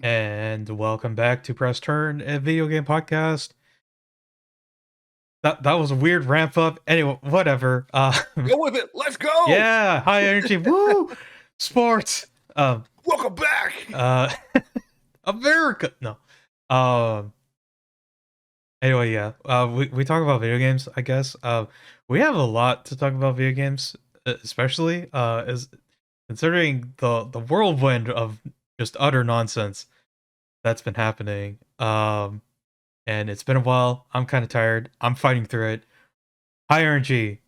And welcome back to Press Turn, a video game podcast. That was a weird ramp up. Anyway, whatever. Go with it. Let's go. Yeah, high energy. Woo! Sports. Welcome back. Uh, America. No. Um. Anyway, yeah. We talk about video games. I guess. We have a lot to talk about video games, especially as considering the whirlwind of just utter nonsense that's been happening. And it's been a while. I'm kind of tired. I'm fighting through it. High energy.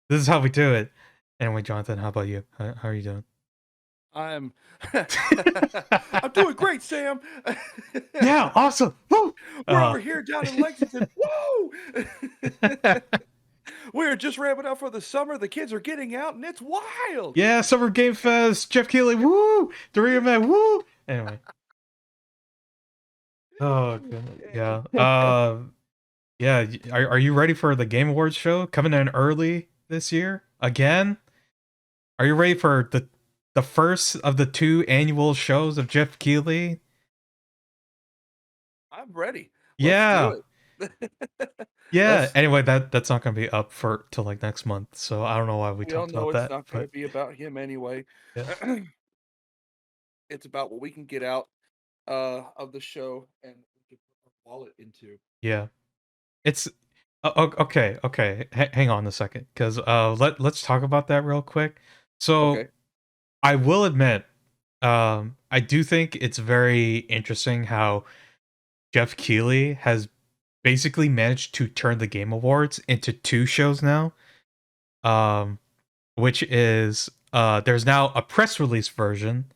This is how we do it. Anyway, Jonathan, how about you? How are you doing? I'm I'm doing great, Sam. Yeah, awesome. Woo! We're over here down in Lexington. Woo! We're just ramping up for the summer. The kids are getting out, and it's wild. Yeah, Summer Game Fest. Jeff Keighley. Woo! Dorito Man. Woo! Anyway. Oh, goodness. Yeah. Yeah. Are you ready for the Game Awards show coming in early this year again? Are you ready for the first of the two annual shows of Jeff Keighley? I'm ready. Yeah. Let's do it. Yeah. Anyway, that's not gonna be up for till like next month, so I don't know why we We all talked know about it's that. not going to But be about him anyway. yeah, It's about what we can get out of the show and put our wallet into. yeah. It's okay. Hang on a second, because let's talk about that real quick. So Okay. I will admit, I do think it's very interesting how Jeff Keighley has basically managed to turn the Game Awards into two shows now. Which is there's now a press release version,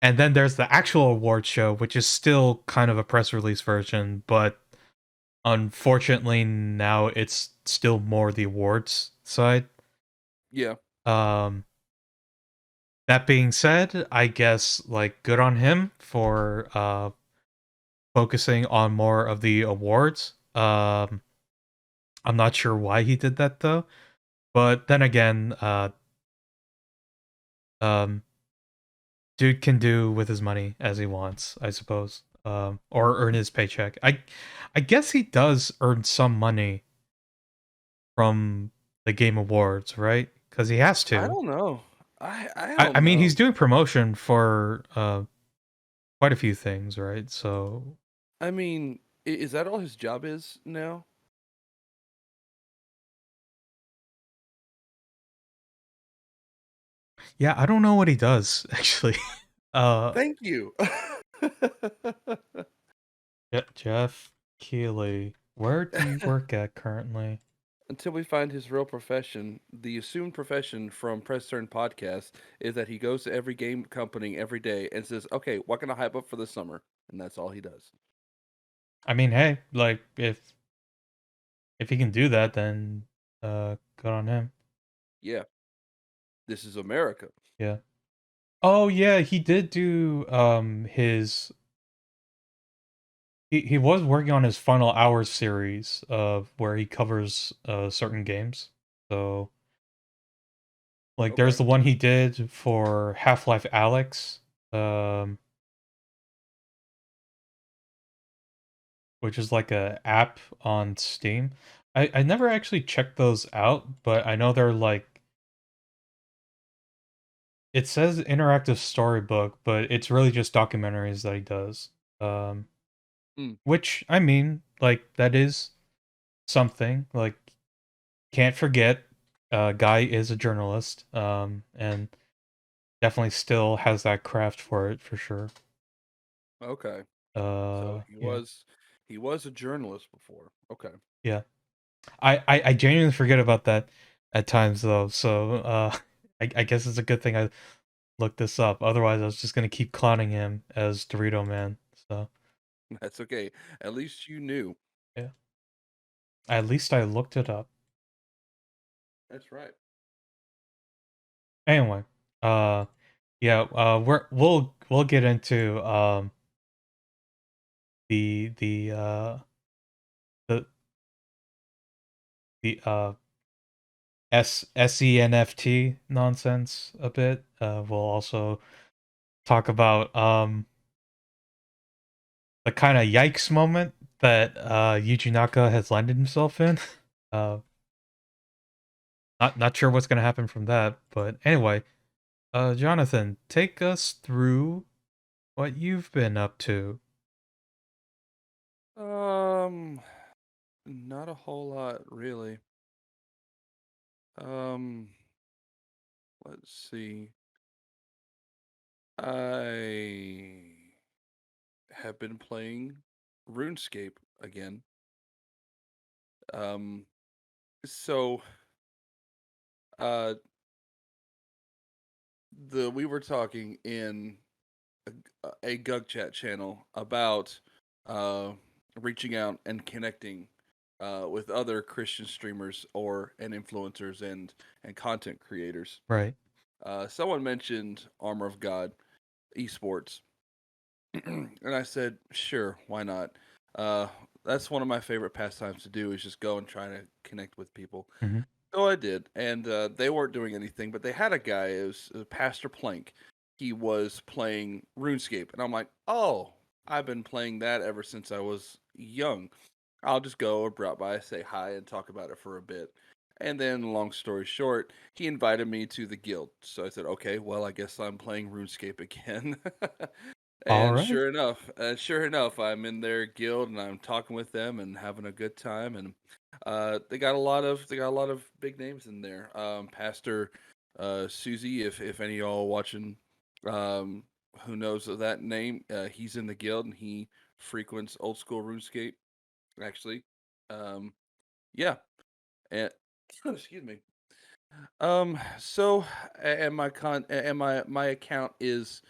and then there's the actual award show, which is still kind of a press release version, but unfortunately now it's still more the awards side. Yeah. Um, that being said, I guess like good on him for focusing on more of the awards. I'm not sure why he did that though, but then again, um, dude can do with his money as he wants, I suppose. Or earn his paycheck. I guess he does earn some money from the Game Awards, right? Because he has I to. don't know. I I don't mean, know. he's doing promotion for quite a few things, right? So I mean, is that all his job is now? yeah, I don't know what he does actually. uh, Thank you. Jeff Keighley, where do you work at currently? Until we find his real profession, the assumed profession from Press Turn Podcast is that he goes to every game company every day and says, "Okay, what can I hype up for the summer?" And that's all he does. I mean, hey, like if he can do that, then good on him. Yeah, this is America. Yeah. Oh yeah, he did do his he was working on his Final Hours series where he covers certain games. So like there's Okay. the one he did for Half-Life Alyx, um which is like a app on Steam. I never actually checked those out, but I know they're like it says interactive storybook, but it's really just documentaries that he does. Um Mm. which I mean, like that is something. Like can't forget guy is a journalist, and definitely still has that craft for it for sure. Okay. So Yeah, he was a journalist before. Okay. yeah. I genuinely forget about that at times though, so I guess it's a good thing I looked this up. Otherwise I was just gonna keep clowning him as Dorito Man. So That's okay. At least you knew. yeah. At least I looked it up. That's right. Anyway, yeah, we'll get into the the the SENFT nonsense a bit. We'll also talk about the kind of yikes moment that Yuji Naka has landed himself in. Uh, not sure what's gonna happen from that, but anyway, Jonathan, take us through what you've been up to. Um, Not a whole lot really. Um, let's see. I have been playing RuneScape again. Um, so uh the we were talking in a Gug Chat channel about uh reaching out and connecting with other Christian streamers or and influencers and content creators. Right. Someone mentioned Armor of God esports, and I said, sure, why not? Uh, that's one of my favorite pastimes to do is just go and try to connect with people. Hmm. So I did, and they weren't doing anything, but they had a guy. It was Pastor Plank. He was playing RuneScape, and I'm like, oh, I've been playing that ever since I was young. I'll just go or drop by, say hi, and talk about it for a bit. And then, long story short, he invited me to the guild. So I said, okay, well, I guess I'm playing RuneScape again. All And right. sure enough, I'm in their guild and I'm talking with them and having a good time. And they got a lot of big names in there. Pastor Susie, if any of y'all watching, um, who knows of that name, he's in the guild and he frequents old school RuneScape. Actually, um, yeah, and excuse me. So and my con and my account is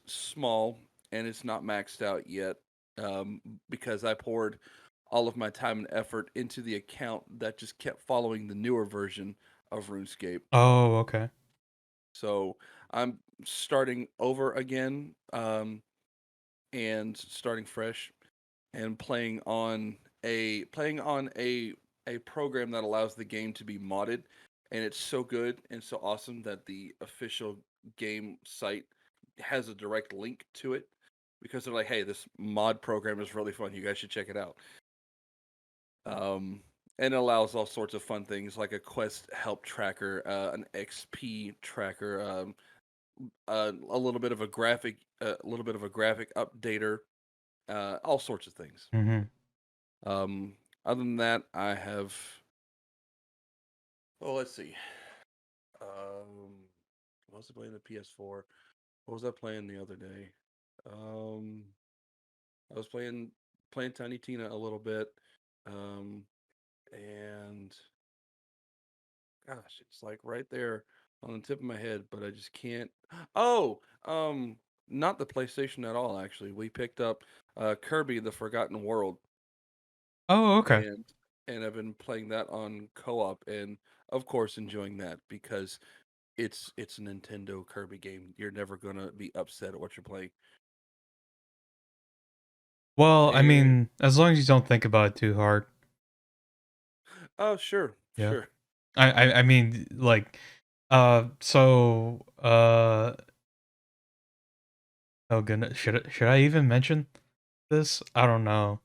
small and it's not maxed out yet. Because I poured all of my time and effort into the account that just kept following the newer version of RuneScape. Oh, okay. So I'm starting over again, and starting fresh and playing on a program that allows the game to be modded, and it's so good and so awesome that the official game site has a direct link to it because they're like, hey, this mod program is really fun, you guys should check it out. And it allows all sorts of fun things like a quest help tracker, an XP tracker, a little bit of a graphic updater, all sorts of things. Hmm. Um, Other than that, I have. Oh, let's see. What was I playing the PS4? What was I playing the other day? Um, I was playing Tiny Tina a little bit. Um, and gosh, it's like right there on the tip of my head, but I just can't. Oh, not the PlayStation at all. Actually, we picked up Kirby: The Forgotten World, Oh, okay. and I've been playing that on co-op, and of course enjoying that because it's a Nintendo Kirby game. You're never gonna be upset at what you're playing. Well, I And mean, as long as you don't think about it too hard. oh, sure, Yeah. sure. I mean, like, so, oh goodness, should I even mention this? I don't know.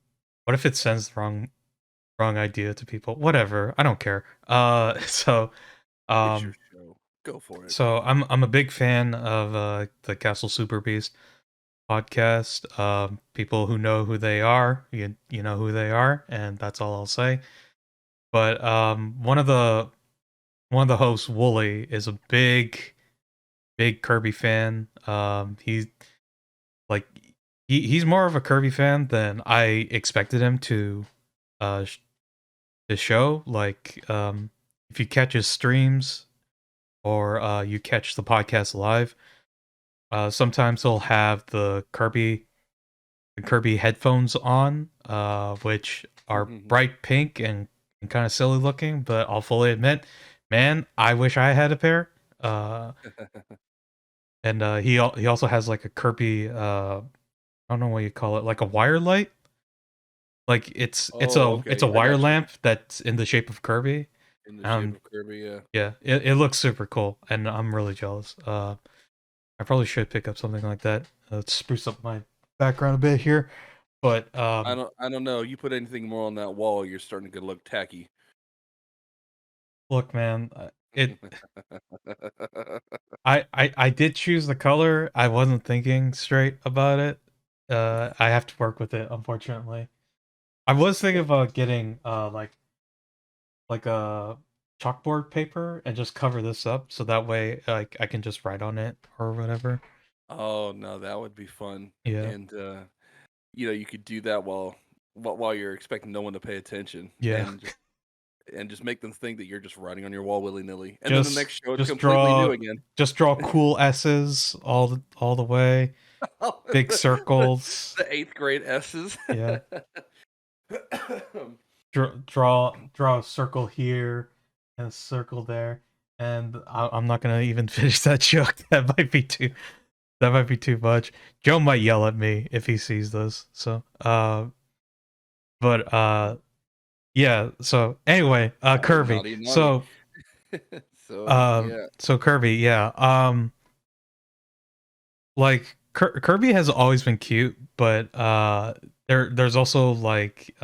What if it sends the wrong idea to people? Whatever, I don't care. It's your Um, show. Go for it. so I'm a big fan of the Castle Super Beast podcast. People who know who they are, you know who they are, and that's all I'll say. But one of the hosts, Wooly, is a big Kirby fan. He's like he's more of a Kirby fan than I expected him uh sh- to show. Like if you catch his streams or you catch the podcast live, sometimes he'll have the Kirby headphones on, which are bright pink and kind of silly looking, but I'll fully admit, man, I wish I had a pair. Uh, and he also has like a Kirby I don't know what you call it, like a wire light. Like Oh, it's okay. a I wire got you. mph that's in the shape of Kirby. In the shape Um, of Kirby, yeah. yeah, it looks super cool, and I'm really jealous. I probably should pick up something like that. Let's spruce up my background a bit here. But I don't know. You put anything more on that wall, you're starting to look tacky. look, man, it. I did choose the color. I wasn't thinking straight about it. I have to work with it, unfortunately. I was thinking about getting like a chalkboard paper and just cover this up so that way like I can just write on it or whatever. Oh no, that would be fun. Yeah. And you could do that while you're expecting no one to pay attention, Yeah. and just make them think that you're just writing on your wall willy nilly. And then the just next show, it's just completely new draw again. just draw cool S's all the way. Big the, circles. the eighth grade S's. Yeah. Draw a circle here and a circle there. And I'm not gonna even finish that joke. That might be too much. Joe might yell at me if he sees this. So but yeah, so anyway, Naughty, Kirby. naughty, naughty. So So yeah. Kirby, yeah. Like Kirby has always been cute, but there's also like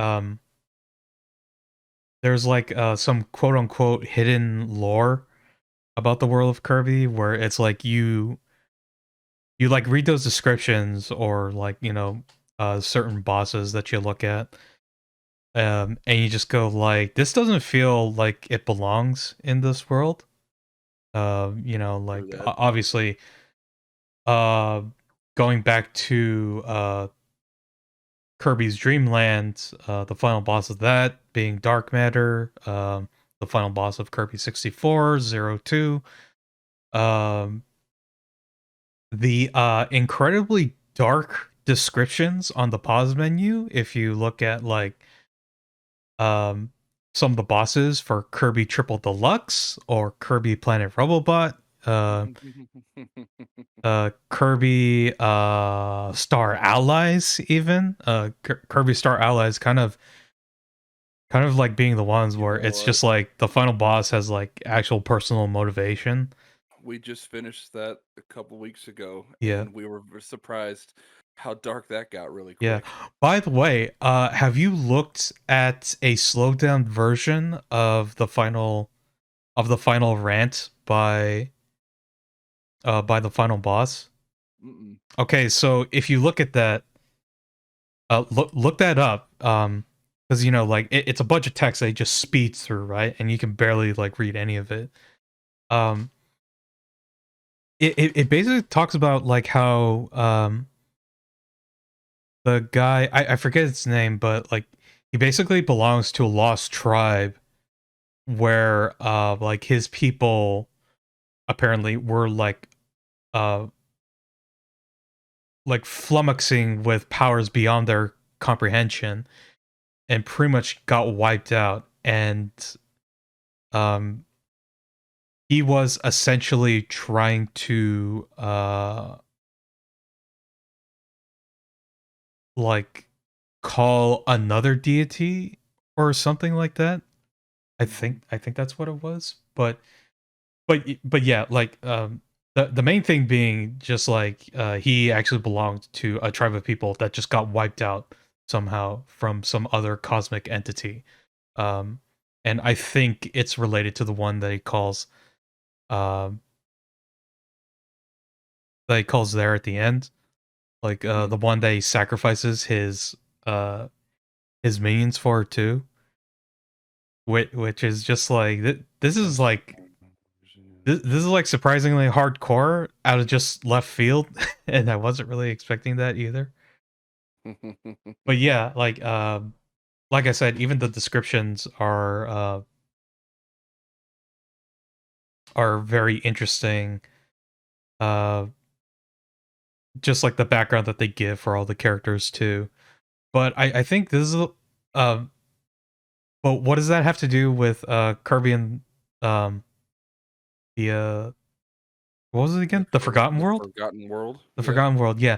there's like some quote unquote hidden lore about the world of Kirby where it's like you like read those descriptions or like, certain bosses that you look at and you just go like this doesn't feel like it belongs in this world. True Like that. obviously uh going back to Kirby's Dream Land, the final boss of that being Dark Matter, the final boss of Kirby 64, Zero Two. Um, the incredibly dark descriptions on the pause menu, if you look at like um, some of the bosses for Kirby Triple Deluxe or Kirby Planet Robobot, Kirby Star Allies, even Kirby Star Allies, kind of like being the ones You where know it's what? just like the final boss has like actual personal motivation. We just finished that a couple weeks ago, Yeah. and we were surprised how dark that got really Yeah. quick. By the way, have you looked at a slowed down version of the final rant by the final boss? Mm-mm. Okay, so if you look at that, look that up, because like it's a bunch of text that it just speeds through, right? And you can barely like read any of it. Um, it basically talks about like how the guy I forget his name, but like he basically belongs to a lost tribe where like his people apparently were uh like flummoxing with powers beyond their comprehension and pretty much got wiped out, and um he was essentially trying to like call another deity or something like that. Mhm. I think that's what it was. But yeah, like the main thing being just like he actually belonged to a tribe of people that just got wiped out somehow from some other cosmic entity. Um and I think it's related to the one um that he calls there at the end. Like the Mhm. one that he sacrifices his minions for too. Which is just like this is That's like this is like surprisingly hardcore out of just left field, and I wasn't really expecting that either. But yeah, like I said, even the descriptions are very interesting. Uh, just like the background that they give for all the characters too. But I think this is um. But what does that have to do with Kirby and um the what was it again? The Forgotten The World? Forgotten World. The Yeah. Forgotten World, yeah.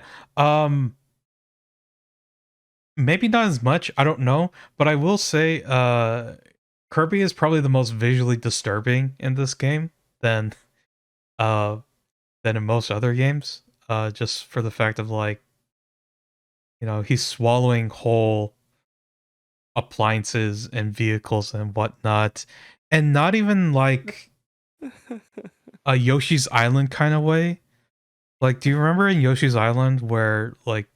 Maybe not as much, I don't know, but I will say Kirby is probably the most visually disturbing in this game than uh than in most other games. Just for the fact of like he's swallowing whole appliances and vehicles and whatnot, and not even like a Yoshi's Island kind of way. Like, do you remember in Yoshi's Island where like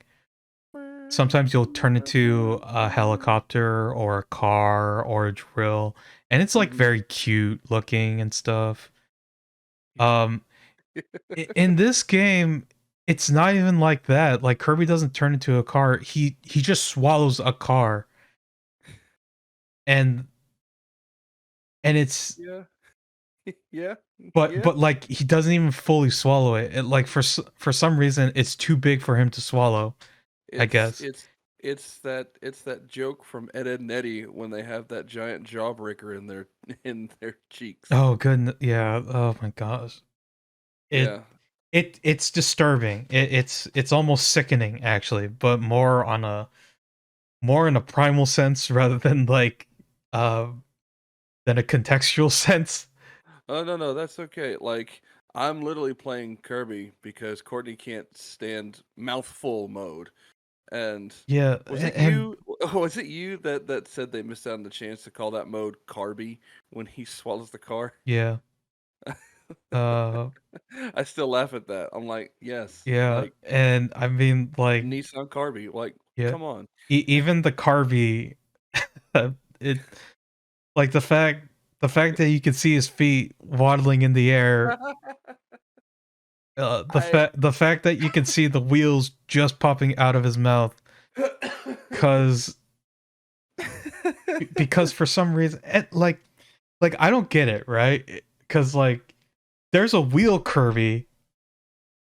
sometimes you'll turn into a helicopter or a car or a drill, and it's like Mhm. very cute looking and stuff. Um, in this game, it's not even like that. Like Kirby doesn't turn into a car. He just swallows a car, and it's Yeah. Yeah. Yeah. but like he doesn't even fully swallow it. Like for some reason, it's too big for him to swallow. I It's guess. it's it's that joke from Ed, Ed and Eddie when they have that giant jawbreaker in their in their cheeks. Oh goodness, yeah. Oh my gosh. It Yeah. it's disturbing. It's almost sickening actually, but more in a primal sense rather than like uh than a contextual sense. Oh no, that's okay. Like I'm literally playing Kirby because Courtney can't stand mouthful mode. And Yeah, was it and you? Was it you that said they missed out on the chance to call that mode Carby when he swallows the car? yeah. Uh I still laugh at that. I'm like, yes, yeah, like and I mean like Nissan Carby. Like, yeah. come on. Even the Carby it like the fact that you can see his feet waddling in the air, I the fact that you can see the wheels just popping out of his mouth, cuz because for some reason like I don't get it, right? Cuz like there's a wheel Kirby,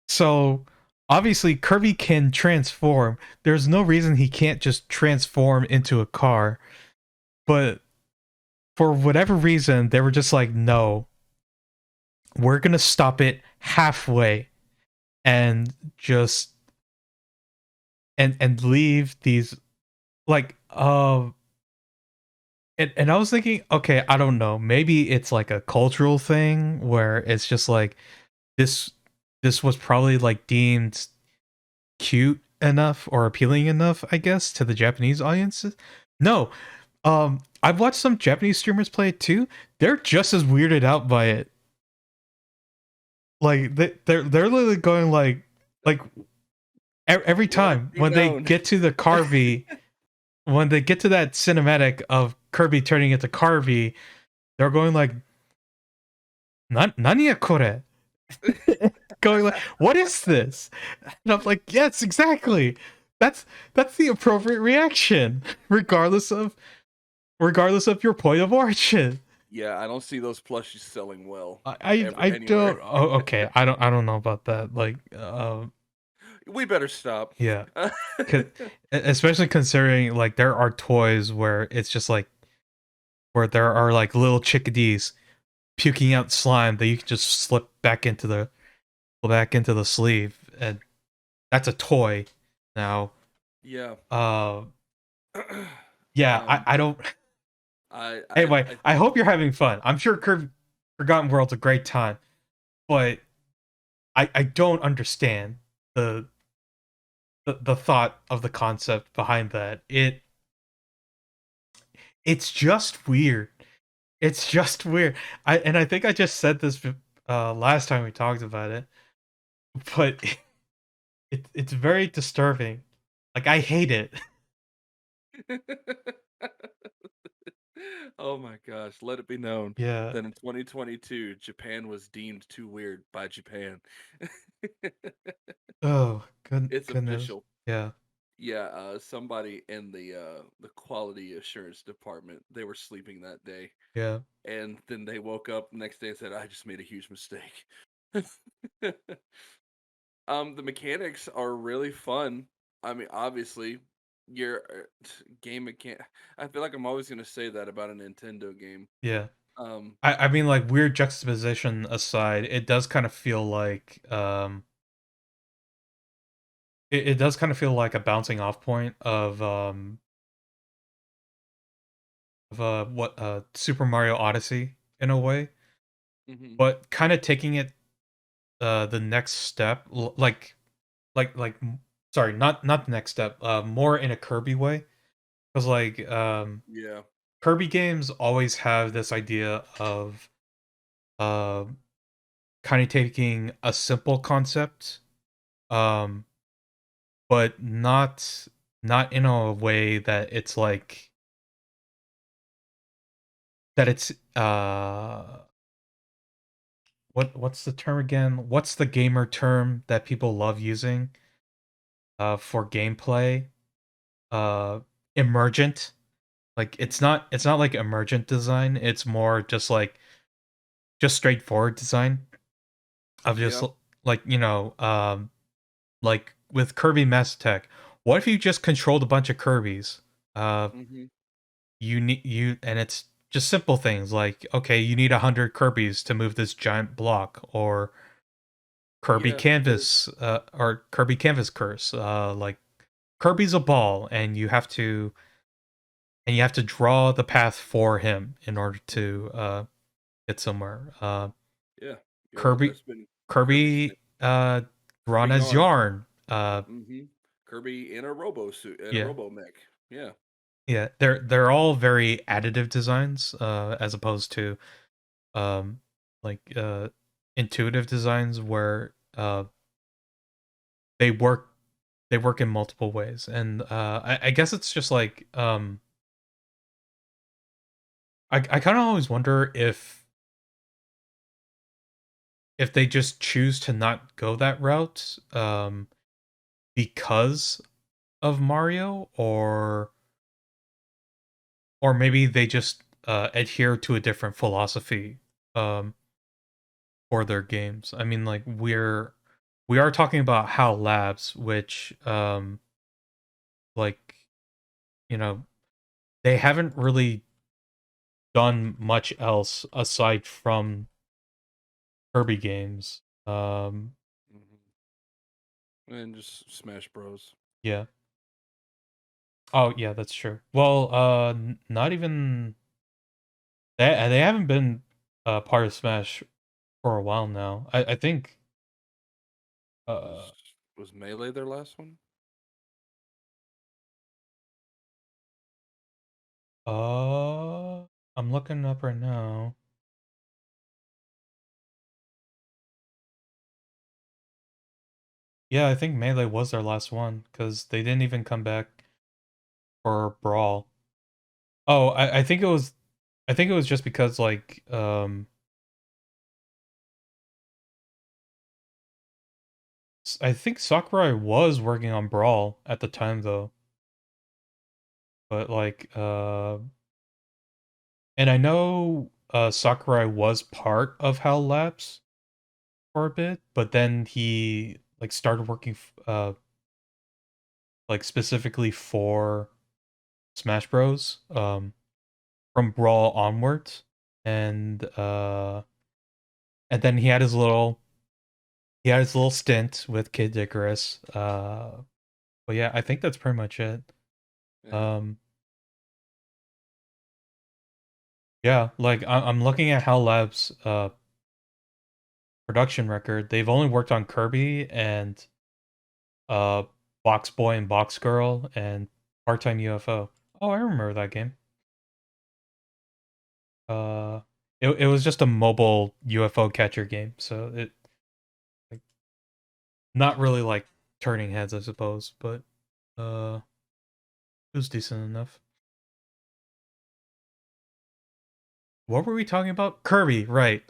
so obviously Kirby can transform. There's no reason he can't just transform into a car. But for whatever reason, they were just like, no, we're gonna stop it halfway and just and leave these like and I was thinking, okay, I don't know, maybe it's like a cultural thing where it's just like this this was probably like deemed cute enough or appealing enough, I guess, to the Japanese audiences. No, I've watched some Japanese streamers play it too. They're just as weirded out by it. Like they're literally going like every let it time be when they known. get to the Carby, when they get to that cinematic of Kirby turning into Carby, they're going like, Nani ya kore?" Going like, "What is this?" And I'm like, "Yes, exactly. That's that's the appropriate reaction, regardless of your point of origin." Yeah, I don't see those plushies selling well I anywhere. don't. Oh, okay. I don't know about that. Like, We better stop. yeah, 'cause- especially considering like there are toys where it's just like where there are like little chickadees puking out slime that you can just slip back into the sleeve, and that's a toy now. Yeah. Uh, yeah, I But don't. I Anyway, I hope you're having fun. I'm sure Curve Forgotten World's a great time, but I don't understand the the thought of the concept behind that. It's just weird. It's just weird. I think I just said this last time we talked about it, but it's very disturbing. Like I hate it. Oh my gosh, let it be known Yeah. that in 2022, Japan was deemed too weird by Japan. Oh, It's goodness. official. Yeah. Yeah, somebody in the quality assurance department, they were sleeping that day, Yeah. and then they woke up the next day and said, "I just made a huge mistake." The mechanics are really fun. I mean, obviously, your game mechan I feel like I'm always gonna say that about a Nintendo game. Yeah. Um, I mean like weird juxtaposition aside, it does kind of feel like it does kind of feel like a bouncing off point of what Super Mario Odyssey in a way, mhm. but kind of taking it the next step like sorry, not the next step, more in a Kirby way. Because like Yeah. Kirby games always have this idea of uh, kind of taking a simple concept, um, but not in a way that it's like that it's what's the term again? What's the gamer term that people love using for gameplay? Uh, emergent. Like Hmm. it's not like emergent design. It's more just straightforward design of just Yeah. like like with Kirby Mass Tech. What if you just controlled a bunch of Kirby's? Uh, Hmm. you and it's just simple things like okay, you need 100 Kirby's to move this giant block, or Yeah. Or Kirby Canvas Curse. Like Kirby's a ball, and you have to draw the path for him in order mhm, to get somewhere. yeah. Yeah. Kirby That's been Kirby Kirby drawn as Yarn. yarn. Hmm. Kirby in a robo suit and a Yeah. robo mech. Yeah. Yeah, they're all very additive designs, as opposed to um like intuitive designs where they work they work in multiple ways. And I guess it's just like I kind of always wonder if they just choose to not go that route because of Mario, or maybe they just adhere to a different philosophy um for their games. I mean, like we are talking about HAL Labs, which like you know they haven't really done much else aside from Kirby games. Hmm. And just Smash Bros. Yeah. Oh yeah, that's true. Well, not even they haven't been part of Smash for a while now. I think uh Was was Melee their last one? uh I'm looking up right now. Yeah, I think Melee was their last one because they didn't even come back for Brawl. Oh, I think it was just because like I think Sakurai was working on Brawl at the time though. But like and I know Sakurai was part of HAL Labs for a bit, but then he like started working like specifically for Smash Bros. From Brawl onwards. And and then he had his little stint with Kid Icarus. But yeah, I think that's pretty much it. Yeah. Um, yeah, like I'm looking at HAL Labs production record. They've only worked on Kirby and uh Box Boy and Box Girl and Part-Time UFO. Oh, I remember that game. Uh it was just a mobile UFO catcher game, so it like not really like turning heads, I suppose, but it was decent enough. What were we talking about? Kirby, right.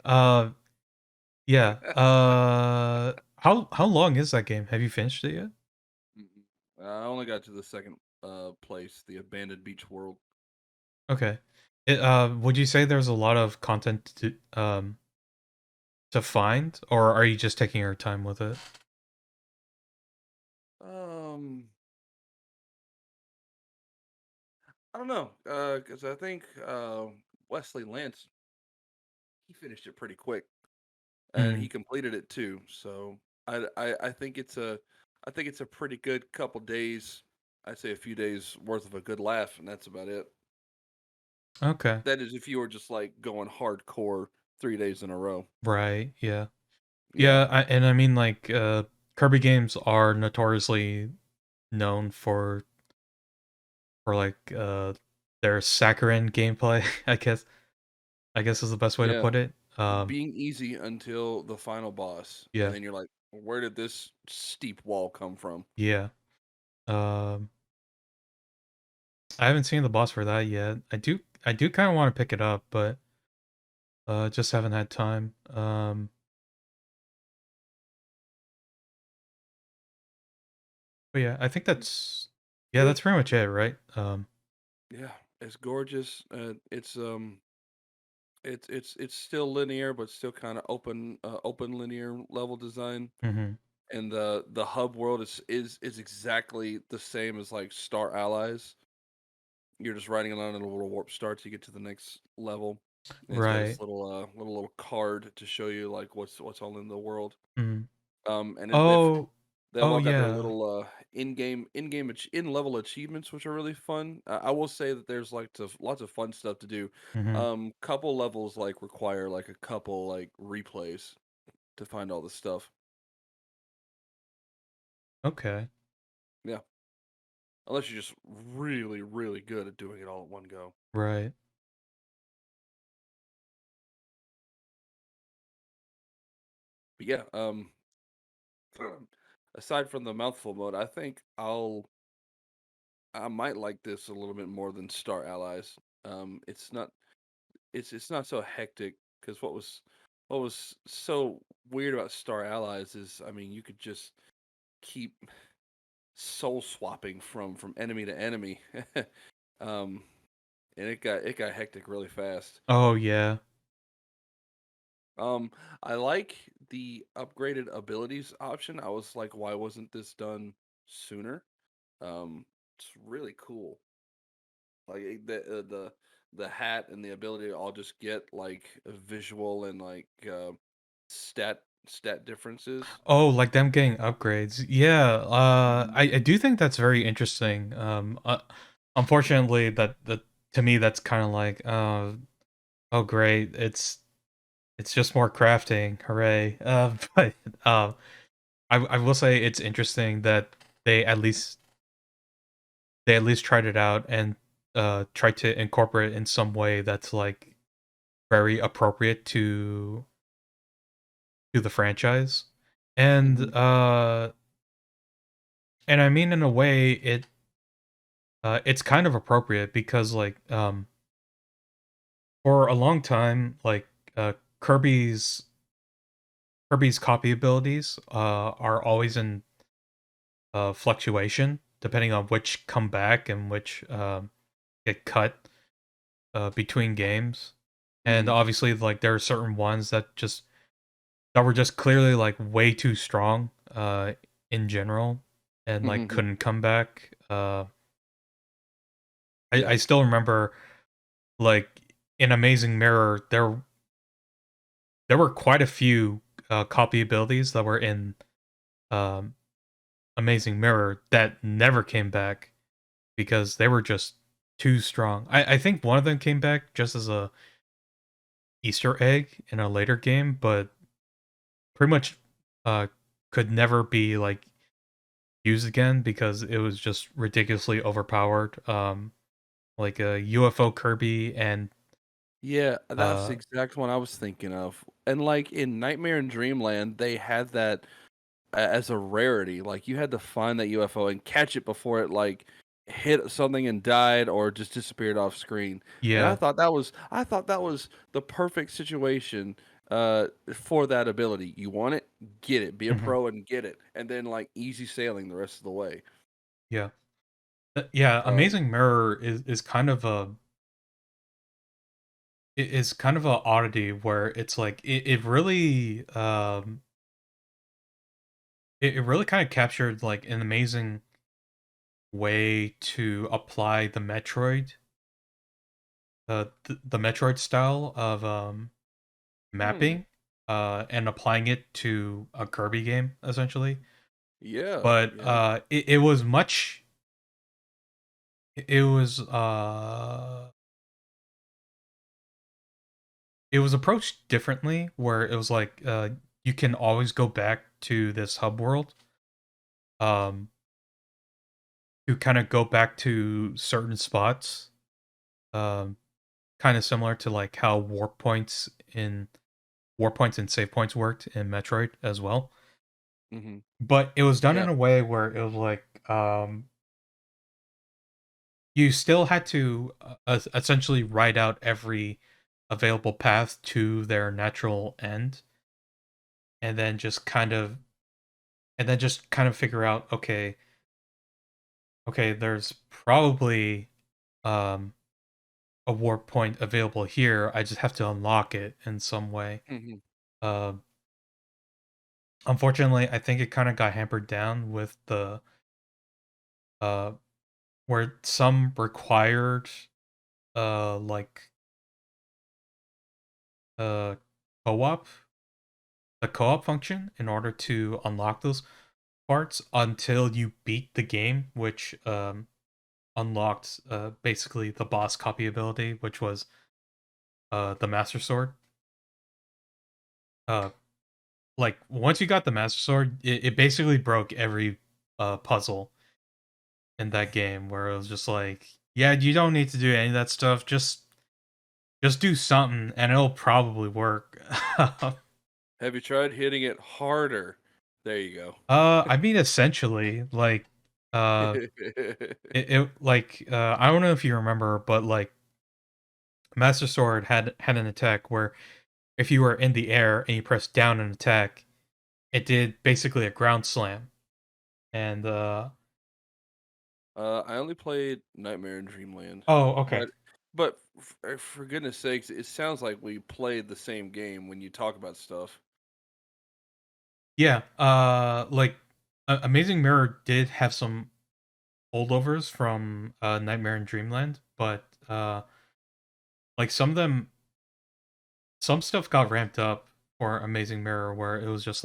Yeah. How long is that game? Have you finished it yet? Mhm. I only got to the second place, the abandoned beach world. Okay. It would you say there's a lot of content to find, or are you just taking your time with it? Um, I don't know, because I think Wesley Lance he finished it pretty quick, and Hmm. he completed it too. So I think I think it's a pretty good couple days. I'd say a few days worth of a good laugh, and that's about it. Okay. That is if you were just like going hardcore 3 days in a row. Right. Yeah. Yeah. Yeah, and I mean like Kirby games are notoriously known for like their saccharine gameplay. I guess is the best way to Yeah, put it. being easy until the final boss, and Yeah, then you're like, where did this steep wall come from? yeah. Um, I haven't seen the boss for that yet. I do kind of want to pick it up, but just haven't had time. But yeah, I think that's pretty much it, right? Yeah, it's gorgeous. It's still linear, but still kind of open linear level design. Mhm. And the hub world is exactly the same as like Star Allies. You're just riding along in a little warp star to get to the next level. And it's got this Right. little card to show you like what's all in the world. Mhm. And then Oh, they've oh all got their yeah. little in level achievements, which are really fun. I will say that there's like lots of fun stuff to do. Mhm. Couple levels like require like a couple like replays to find all this stuff. Okay. Yeah, unless you're just really really good at doing it all at one go. Right. But yeah, aside from the mouthful mode, I think I might like this a little bit more than Star Allies. It's not it's not so hectic because what was so weird about Star Allies is I mean you could just keep soul swapping from enemy to enemy, um, and it got hectic really fast. Oh yeah. Um, I like the upgraded abilities option. I was like, why wasn't this done sooner? It's really cool. Like the hat and the ability to all just get like a visual and like stat differences. Oh, like them getting upgrades. Yeah, Mhm. I do think that's very interesting. Unfortunately, that to me that's kind of like, oh great, it's just more crafting, hooray. But I will say it's interesting that they at least they at least tried it out and tried to incorporate it in some way that's like very appropriate to the franchise, and Mhm. and I mean in a way it's kind of appropriate because like for a long time like uh Kirby's Kirby's copy abilities are always in fluctuation depending on which come back and which get cut between games. And Mhm. obviously like there are certain ones that were just clearly like way too strong in general and like Mhm. couldn't come back. I Yeah. still remember like in Amazing Mirror there were quite a few copy abilities that were in um, Amazing Mirror that never came back because they were just too strong. I think one of them came back just as a Easter egg in a later game, but pretty much uh, could never be like used again because it was just ridiculously overpowered. Like a UFO Kirby and Yeah, that's the uh, exact one I was thinking of. And like in Nightmare and Dreamland, they had that as a rarity. Like you had to find that UFO and catch it before it like hit something and died or just disappeared off screen. And yeah, I thought that was the perfect situation for that ability. You want it, get it. Be a mhm, pro and get it. And then like easy sailing the rest of the way. yeah, yeah. Um Amazing Mirror is kind of a it is kind of a oddity where it's like it really it really kind of captured like an amazing way to apply the Metroid the Metroid style of hmm. mapping and applying it to a Kirby game essentially. Yeah, But yeah. it was much it was it was approached differently where it was like you can always go back to this hub world. Um to kind of go back to certain spots. Um, Kind of similar to like how warp points and save points worked in Metroid as well. Hmm. But it was done in Yeah. a way where it was like you still had to essentially write out every available path to their natural end, and then just kind of figure out, okay, there's probably um a warp point available here. I just have to unlock it in some way. Hmm. Uh, Unfortunately, I think it kind of got hampered down with the uh where some required like uh co-op the co-op function in order to unlock those parts until you beat the game, which unlocked basically the boss copy ability, which was the Master Sword. Uh, like once you got the Master Sword, it basically broke every puzzle in that game. Where it was just like, yeah, you don't need to do any of that stuff. Just do something, and it'll probably work. Have you tried hitting it harder? There you I mean, essentially, like, uh, go. I don't know if you remember, but like Master Sword had an attack where if you were in the air and you pressed down an attack, it did basically a ground slam. And I only played Nightmare in Dreamland, oh, okay, but for goodness sakes, it sounds like we played the same game when you talk about stuff. yeah, like Amazing Mirror did have some holdovers from Nightmare in Dreamland, but like some stuff got ramped up for Amazing Mirror, where it was just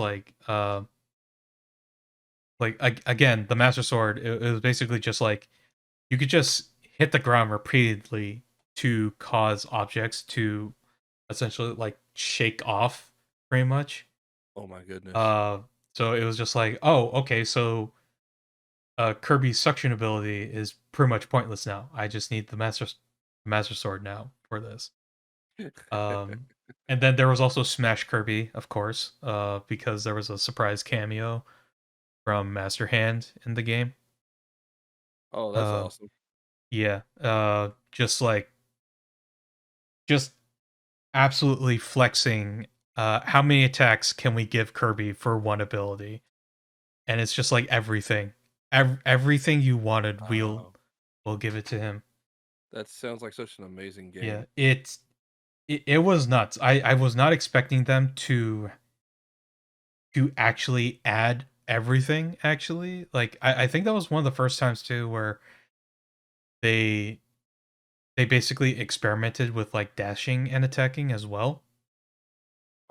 again, the Master Sword. It was basically just like you could just hit the ground repeatedly to cause objects to essentially like shake off, pretty much. Oh my goodness. Uh, so it was just like, oh, okay, so Kirby's suction ability is pretty much pointless now. I just need the Master Sword now for this. Um, and then there was also Smash Kirby, of course, because there was a surprise cameo from Master Hand in the game. Oh, that's Uh, awesome. yeah, just absolutely flexing. How many attacks can we give Kirby for one ability? And it's just like everything, everything you wanted, Wow. we'll give it to him. That sounds like such an amazing Yeah, game. it was nuts. I was not expecting them to actually add everything. Actually, like I think that was one of the first times too where they they basically experimented with like dashing and attacking as well.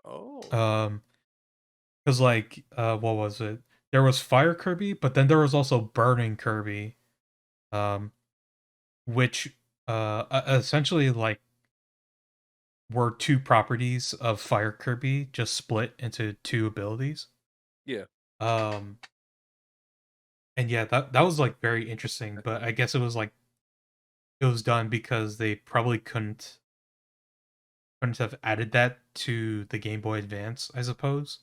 Oh. Um, because like what was it? There was Fire Kirby, but then there was also Burning Kirby, um, which essentially like were two properties of Fire Kirby just split into two abilities. Yeah. Um, and yeah, that was like very interesting, but I guess it was done because they probably couldn't have added that to the Game Boy Advance, I suppose.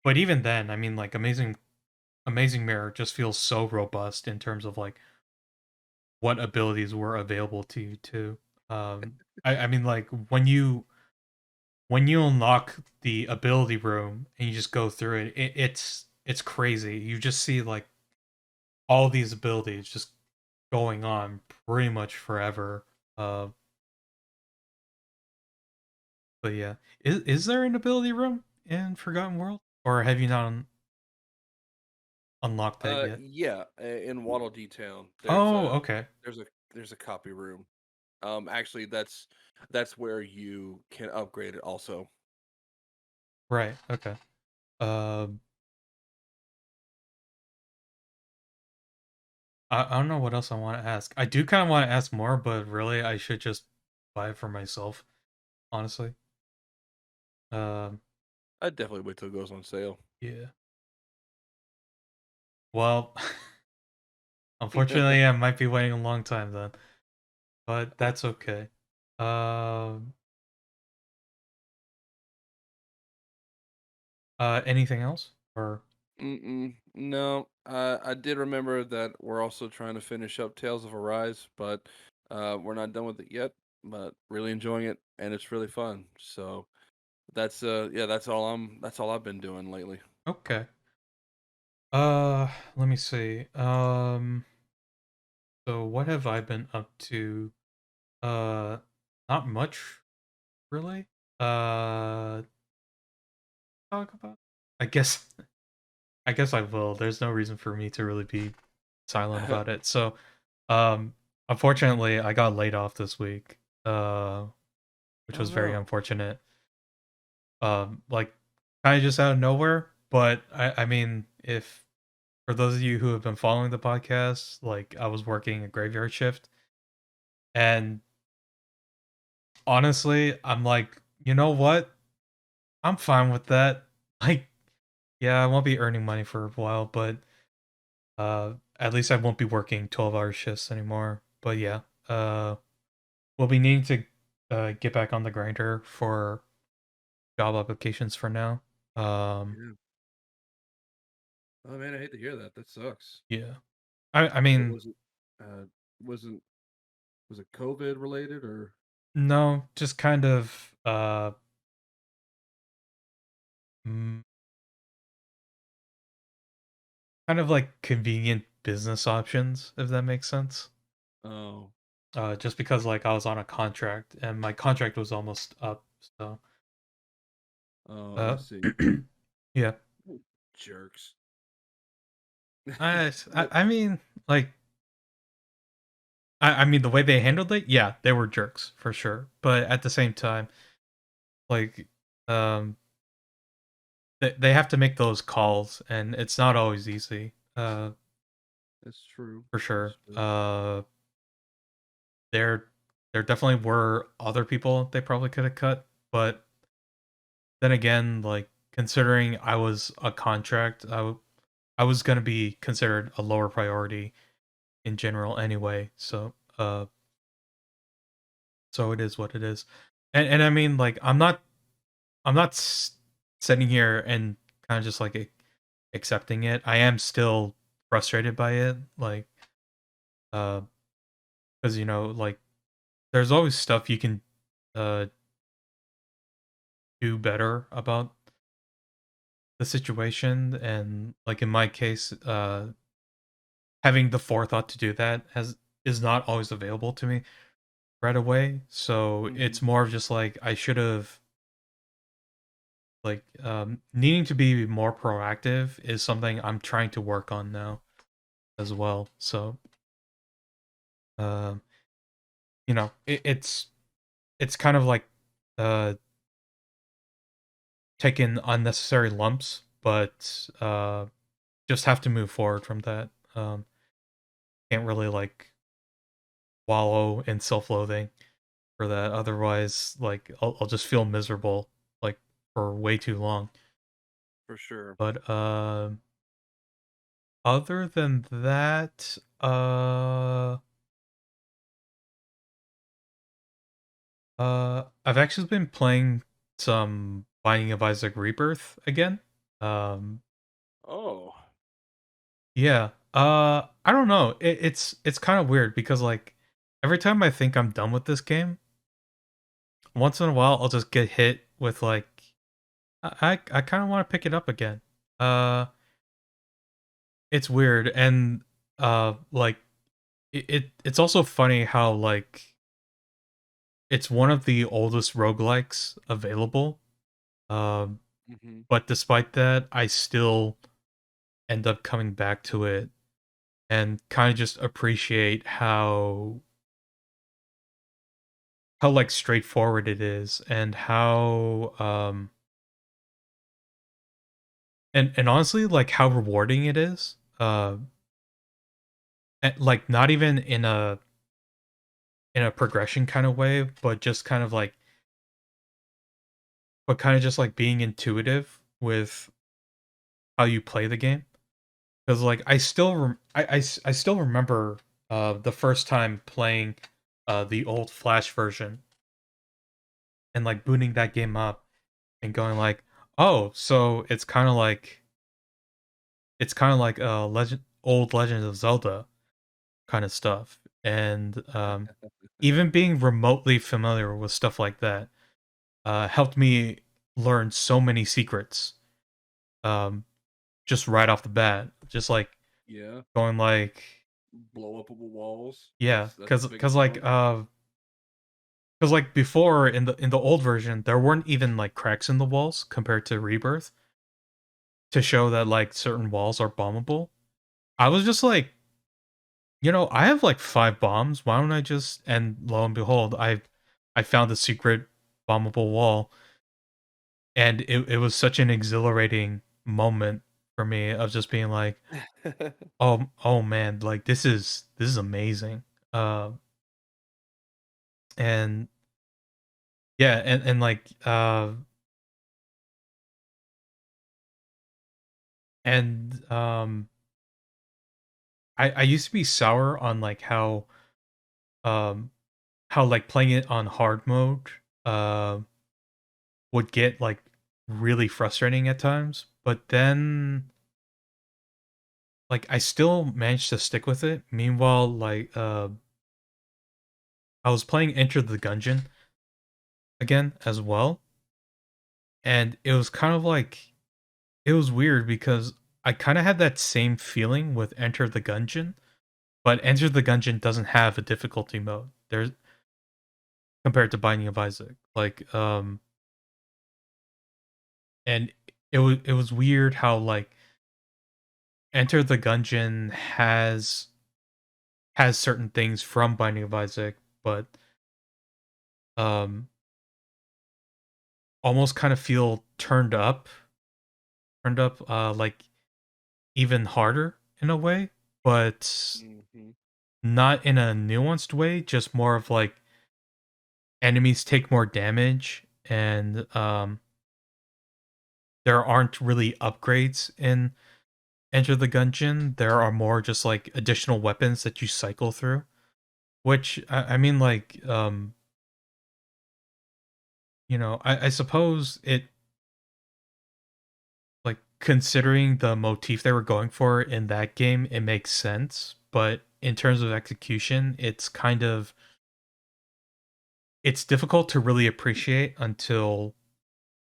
But even then, I mean, like Amazing Mirror just feels so robust in terms of like what abilities were available to you too. I mean, like when you unlock the ability room and you just go through it, it's crazy. You just see like all these abilities just going on pretty much forever. Uh, but yeah, is there an ability room in Forgotten World, or have you not unlocked that yet? Yeah, in Waddle Dee Town, Oh, okay, there's a there's a copy room. Actually, that's where you can upgrade it also. right, okay. Um, I don't know what else I want to ask. I do kind of want to ask more, but really, I should just buy it for myself, honestly. Um, I'd definitely wait till it goes on sale. yeah. Well, Unfortunately, I might be waiting a long time then, but that's okay. Um, anything else? Or No, I did remember that we're also trying to finish up Tales of Arise, but we're not done with it yet. But really enjoying it, and it's really fun. So yeah, that's all I've been doing lately. okay. Let me see. So what have I been up to? Uh, not much really. Uh, talk about. I guess I guess I will. There's no reason for me to really be silent about it. So, um, unfortunately, I got laid off this week. Which Oh was very no. unfortunate. Like kind of just out of nowhere. But I mean, if for those of you who have been following the podcast, like I was working a graveyard shift, and honestly, I'm like, you know what? I'm fine with that. Like, yeah, I won't be earning money for a while, but at least I won't be working 12-hour shifts anymore. But yeah, we'll be needing to get back on the grinder for job applications for now. Um, Yeah. Oh man, I hate to hear that. That sucks. yeah, I What mean, was it? Uh, wasn't was it COVID related or? no, just kind of mm, kind of like convenient business options, if that makes sense. Oh, Just because like I was on a contract and my contract was almost up, so oh, I uh, see. yeah. Jerks. I mean, like I mean the way they handled it, yeah, they were jerks for sure. But at the same time, like um, they have to make those calls, and it's not always easy. That's true. For That's sure. true. There there definitely were other people they probably could have cut, but then again, like considering I was a contract, I was gonna be considered a lower priority in general anyway. So it is what it is. And I mean, like I'm not sitting here and kind of just like accepting it. I am still frustrated by it, like uh, because like there's always stuff you can uh do better about the situation, and like in my case, having the forethought to do that has is not always available to me right away. So Hmm. it's more of just like I should have like needing to be more proactive is something I'm trying to work on now as well. So um it's kind of like uh taking unnecessary lumps, but just have to move forward from that. Can't really like wallow in self-loathing for that. Otherwise, like I'll just feel miserable like for way too long. For sure. But other than that, I've actually been playing some Binding of Isaac Rebirth again. Um, Oh. yeah. I don't know. It's kind of weird because like every time I think I'm done with this game, once in a while I'll just get hit with like I kind of want to pick it up again. Uh, it's weird and like it's also funny how like it's one of the oldest roguelikes available. Um, Hmm. but despite that, I still end up coming back to it and kind of just appreciate how like straightforward it is and how and honestly like how rewarding it is. And, like not even in a progression kind of way, but just kind of like but kind of just like being intuitive with how you play the game. because like I still remember the first time playing the old Flash version and like booting that game up and going like, oh, so it's kind of like old Legend of Zelda kind of stuff, and even being remotely familiar with stuff like that helped me learn so many secrets um, just right off the bat. Just like Yeah, going like, blow upable walls. yeah, That's the biggest one. because like before in the old version there weren't even like cracks in the walls compared to Rebirth to show that like certain walls are bombable. I was just like, I have like 5 bombs. Why don't I just? And lo and behold, I found a secret bombable wall, and it was such an exhilarating moment for me of just being like, oh man, like this is amazing. Uh, and yeah, and like and I used to be sour on like um how like playing it on hard mode uh would get like really frustrating at times, but then like I still managed to stick with it. Meanwhile, like I was playing Enter the Gungeon again as well, and it was kind of like it was weird because I kind of had that same feeling with Enter the Gungeon, but Enter the Gungeon doesn't have a difficulty mode. There's compared to Binding of Isaac. Like and it was weird how like Enter the Gungeon has certain things from Binding of Isaac, but um almost kind of feel turned up like even harder in a way, but Hmm. not in a nuanced way, just more of like enemies take more damage and there aren't really upgrades in Enter the Gungeon. There are more just like additional weapons that you cycle through, which I mean like I suppose it like considering the motif they were going for in that game, it makes sense. But in terms of execution, it's difficult to really appreciate until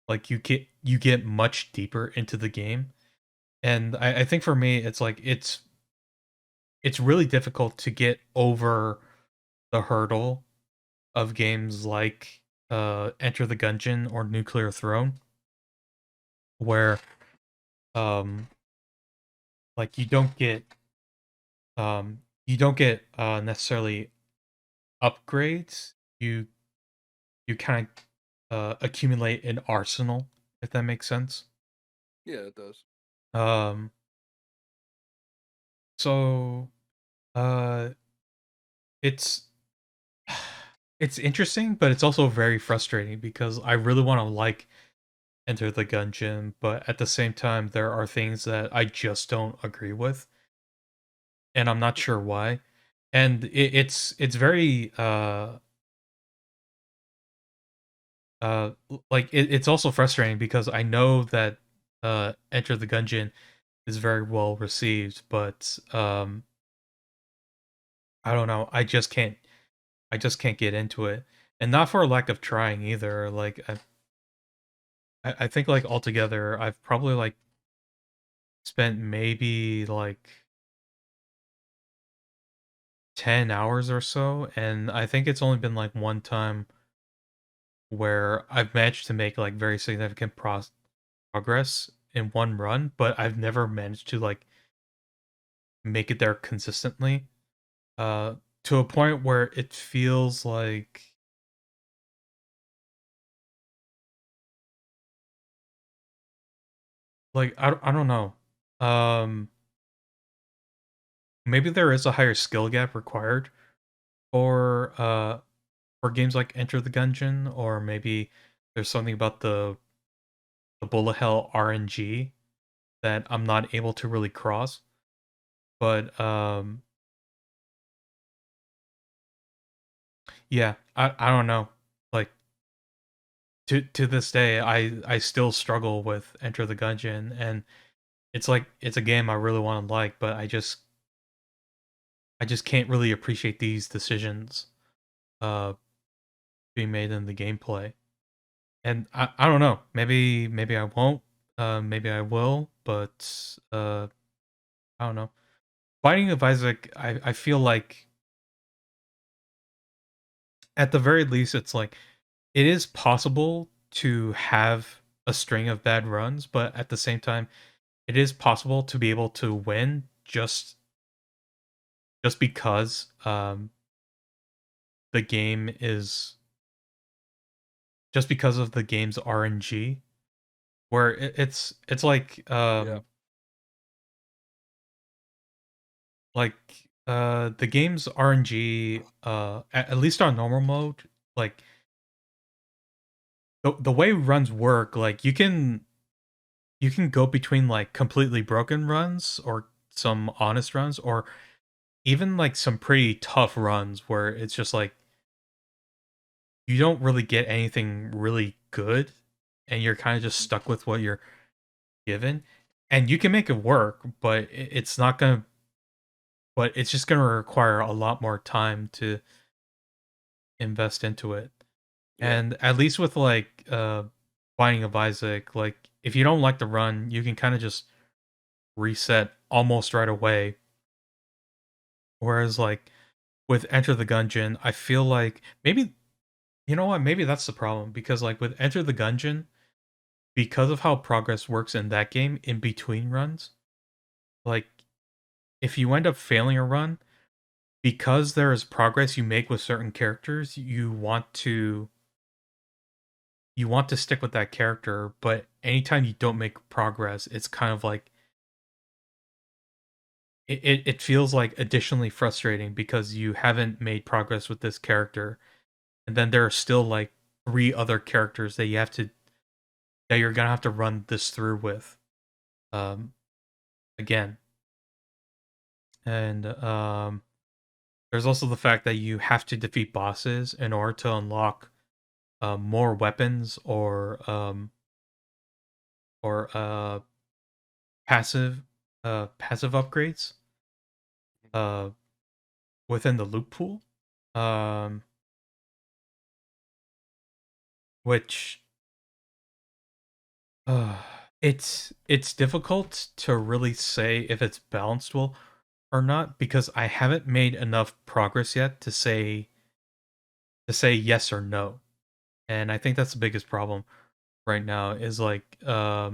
like you get much deeper into the game. And I think for me, it's like it's really difficult to get over the hurdle of games like Enter the Gungeon or Nuclear Throne, where um like you don't get necessarily upgrades. You kind of accumulate an arsenal, if that makes sense. Yeah, it does. Um, so uh, it's it's interesting, but it's also very frustrating because I really want to like Enter the Gungeon, but at the same time, there are things that I just don't agree with, and I'm not sure why. And it's very like it's also frustrating because I know that Enter the Gungeon is very well received, but I don't know. I just can't get into it, and not for a lack of trying either. Like I think like altogether, I've probably like spent maybe like 10 hours or so, and I think it's only been like one time where I've managed to make like very significant progress in one run, but I've never managed to like make it there consistently. Uh, to a point where it feels like I don't know. Um, maybe there is a higher skill gap required for for games like Enter the Gungeon, or maybe there's something about the bullet hell RNG that I'm not able to really cross. But yeah, I don't know. Like to this day, I still struggle with Enter the Gungeon, and it's like it's a game I really want to like, but I just can't really appreciate these decisions uh being made in the gameplay. And I don't know. Maybe I won't. Maybe I will, but I don't know. Binding of Isaac, I feel like at the very least it's like it is possible to have a string of bad runs, but at the same time it is possible to be able to win just because the game is just because of the game's RNG, where it's Yeah. like the game's RNG at least on normal mode, like the way runs work, like you can go between like completely broken runs or some honest runs, or even like some pretty tough runs where it's just like you don't really get anything really good and you're kind of just stuck with what you're given, and you can make it work, but it's not gonna but it's just gonna require a lot more time to invest into it. Yeah. And at least with like Binding of Isaac, like if you don't like the run, you can kind of just reset almost right away. Whereas like with Enter the Gungeon, I feel like maybe you know what, maybe that's the problem, because like with Enter the Gungeon, because of how progress works in that game in between runs, like if you end up failing a run, because there is progress you make with certain characters, you want to stick with that character, but anytime you don't make progress, it's kind of like it feels like additionally frustrating because you haven't made progress with this character, and then there are still like three other characters that you're gonna have to run this through with um again. And there's also the fact that you have to defeat bosses in order to unlock more weapons or passive passive upgrades uh within the loot pool, um which uh it's difficult to really say if it's balanced well or not, because I haven't made enough progress yet to say yes or no. And I think that's the biggest problem right now is like I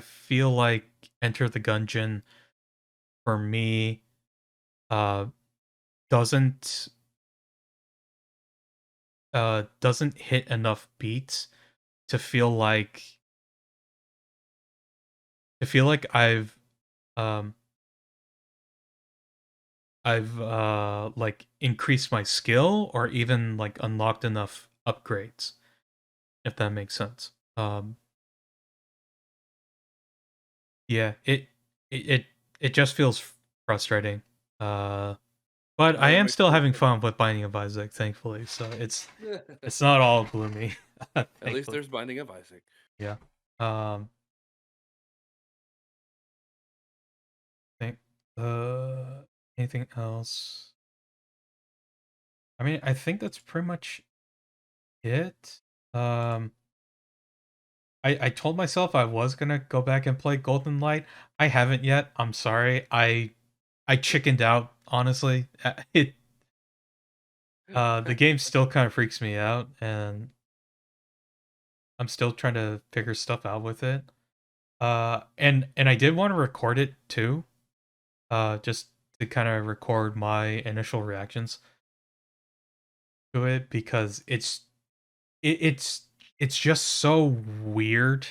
feel like Enter the Gungeon for me uh doesn't doesn't hit enough beats to feel like um I've like increased my skill or even like unlocked enough upgrades, if that makes sense. Yeah, it it just feels frustrating. Uh but I That am makes still total having sense. fun with Binding of Isaac, thankfully. So it's not all gloomy, At least thankfully. there's Binding of Isaac. Yeah. Um think anything else? I mean, I think that's pretty much it. Um I told myself I was gonna go back and play Golden Light. I haven't yet. I'm sorry. I chickened out, honestly. It the game still kind of freaks me out, and I'm still trying to figure stuff out with it. And I did want to record it too, just to kind of record my initial reactions to it, because it's it's just so weird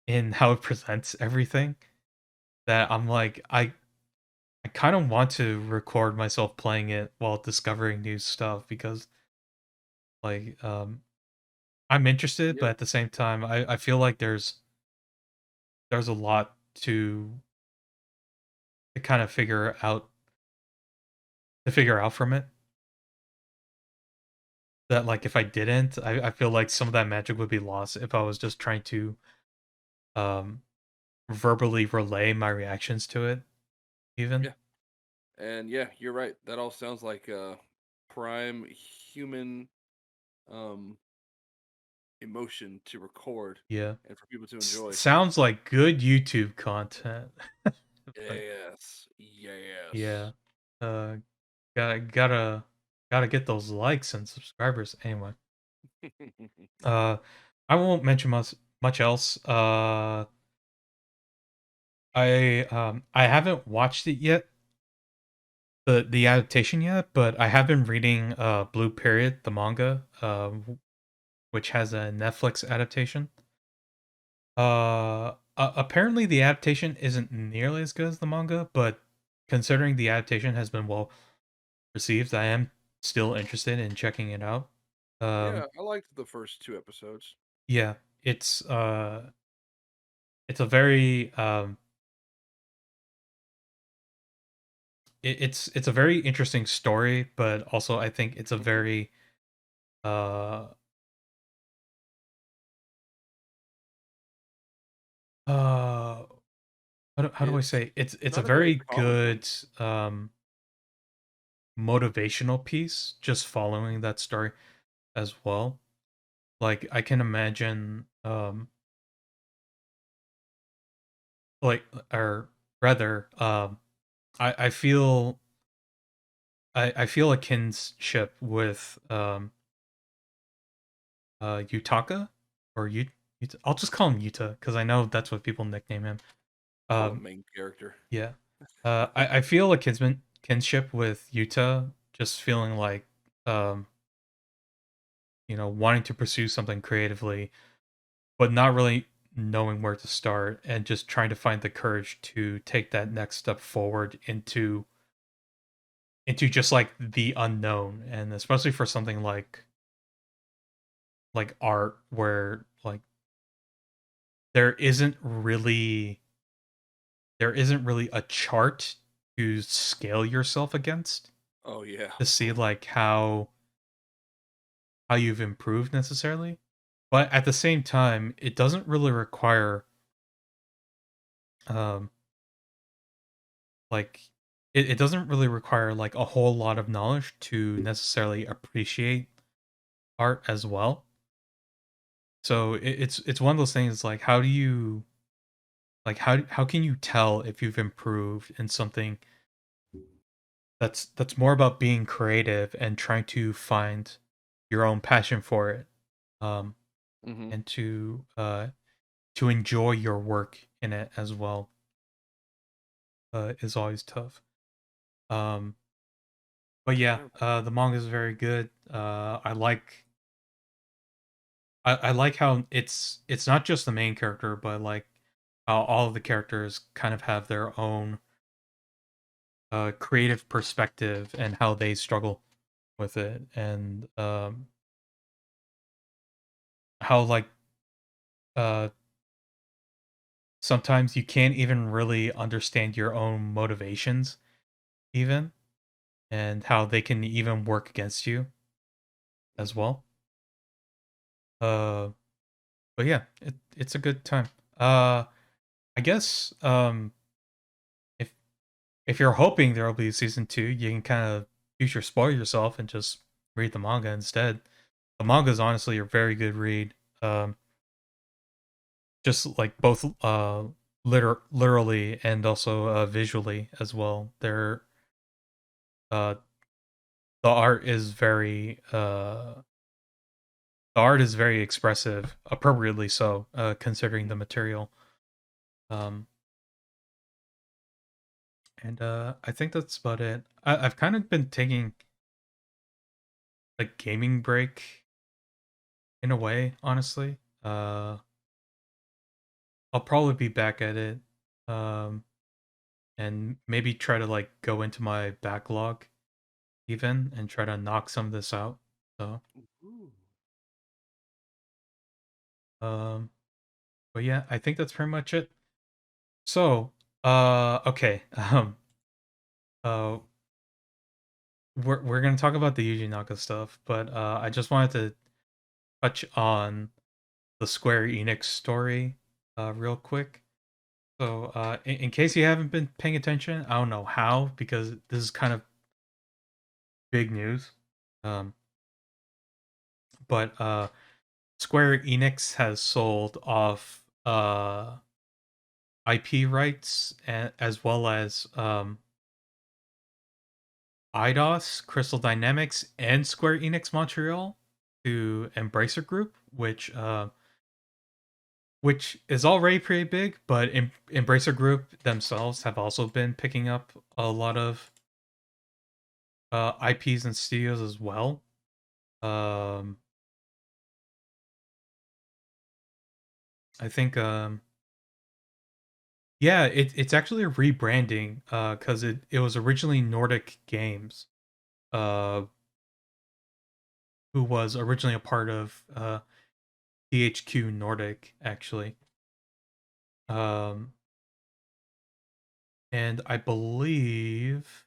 in how it presents everything that I'm like I kind of want to record myself playing it while discovering new stuff, because like I'm interested, but Yeah. at the same time I feel like there's a lot to to kind of figure out from it. That like if I didn't, I feel like some of that magic would be lost if I was just trying to um verbally relay my reactions to it even. Yeah, and yeah, you're right. That all sounds like prime human um, emotion to record Yeah. and for people to enjoy. Sounds like good YouTube content. But Yes, yes. yeah. Uh gotta gotta gotta get those likes and subscribers anyway. Uh I won't mention much else. I haven't watched it yet, the adaptation yet, but I have been reading Blue Period, the manga, which has a Netflix adaptation. Apparently the adaptation isn't nearly as good as the manga, but considering the adaptation has been well received, I am still interested in checking it out. Yeah, Um, I liked the first two episodes. yeah, it's a very it's a very interesting story, but also I think it's a Hmm. very uh uh how do I It's say it's a not a very very common one. good motivational piece just following that story as well. Like I can imagine like or rather I feel I feel a kinship with Yutaka or Yuta. I'll just call him Yuta because I know that's what people nickname him. Call it Um main character. yeah. I feel a kinship with Yuta, just feeling like um wanting to pursue something creatively, but not really knowing where to start and just trying to find the courage to take that next step forward into just like the unknown, and especially for something like art where like there isn't really there isn't really a chart to scale yourself against Oh yeah. to see like how you've improved necessarily. But at the same time, it doesn't really require um like it doesn't really require like a whole lot of knowledge to necessarily appreciate art as well. So it's one of those things like how can you tell if you've improved in something that's more about being creative and trying to find your own passion for it, um, Hmm. and to enjoy your work in it as well, is always tough. Um, but yeah, Yeah. the manga is very good. I like how it's not just the main character, but like how all of the characters kind of have their own creative perspective and how they struggle with it, and how like uh sometimes you can't even really understand your own motivations even, and how they can even work against you as Hmm. well. Uh, but yeah, it's a good time. Uh, I guess if if you're hoping there will be a season two, you can kind of future spoil yourself and just read the manga instead. The manga is honestly a very good read. Just like both literally and also visually as well. Uh the art is very the art is very expressive, appropriately so, considering the material. Um, and I think that's about it. I've kind of been taking a gaming break in a way, honestly. I'll probably be back at it, um, and maybe try to like go into my backlog even and try to knock some of this out. So, Ooh. um, but yeah, I think that's pretty much it. So, okay. uh, we're gonna talk about the Yuji Naka stuff, but I just wanted to touch on the Square Enix story real quick. So, in case you haven't been paying attention, I don't know how because this is kind of big news. Um, but Square Enix has sold off IP rights as well as IDOS, Crystal Dynamics, and Square Enix Montreal to Embracer Group, which is already pretty big, but Embracer Group themselves have also been picking up a lot of IPs and studios as well. Um, I think, yeah, it's actually a rebranding because it was originally Nordic Games, uh, who was originally a part of THQ Nordic actually. Um, and I believe,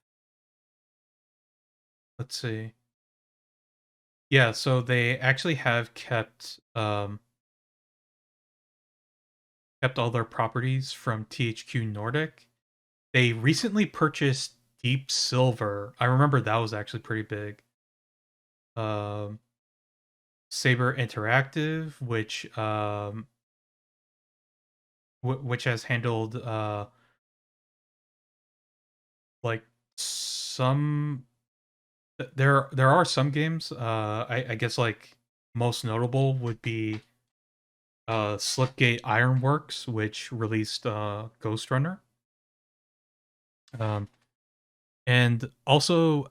let's see, yeah, so they actually have kept all their properties from THQ Nordic. They recently purchased Deep Silver. I remember that was actually pretty big. Um, Saber Interactive, which has handled like some. There are some games. I guess like most notable would be Slipgate Ironworks, which released Ghost Runner. Um, and also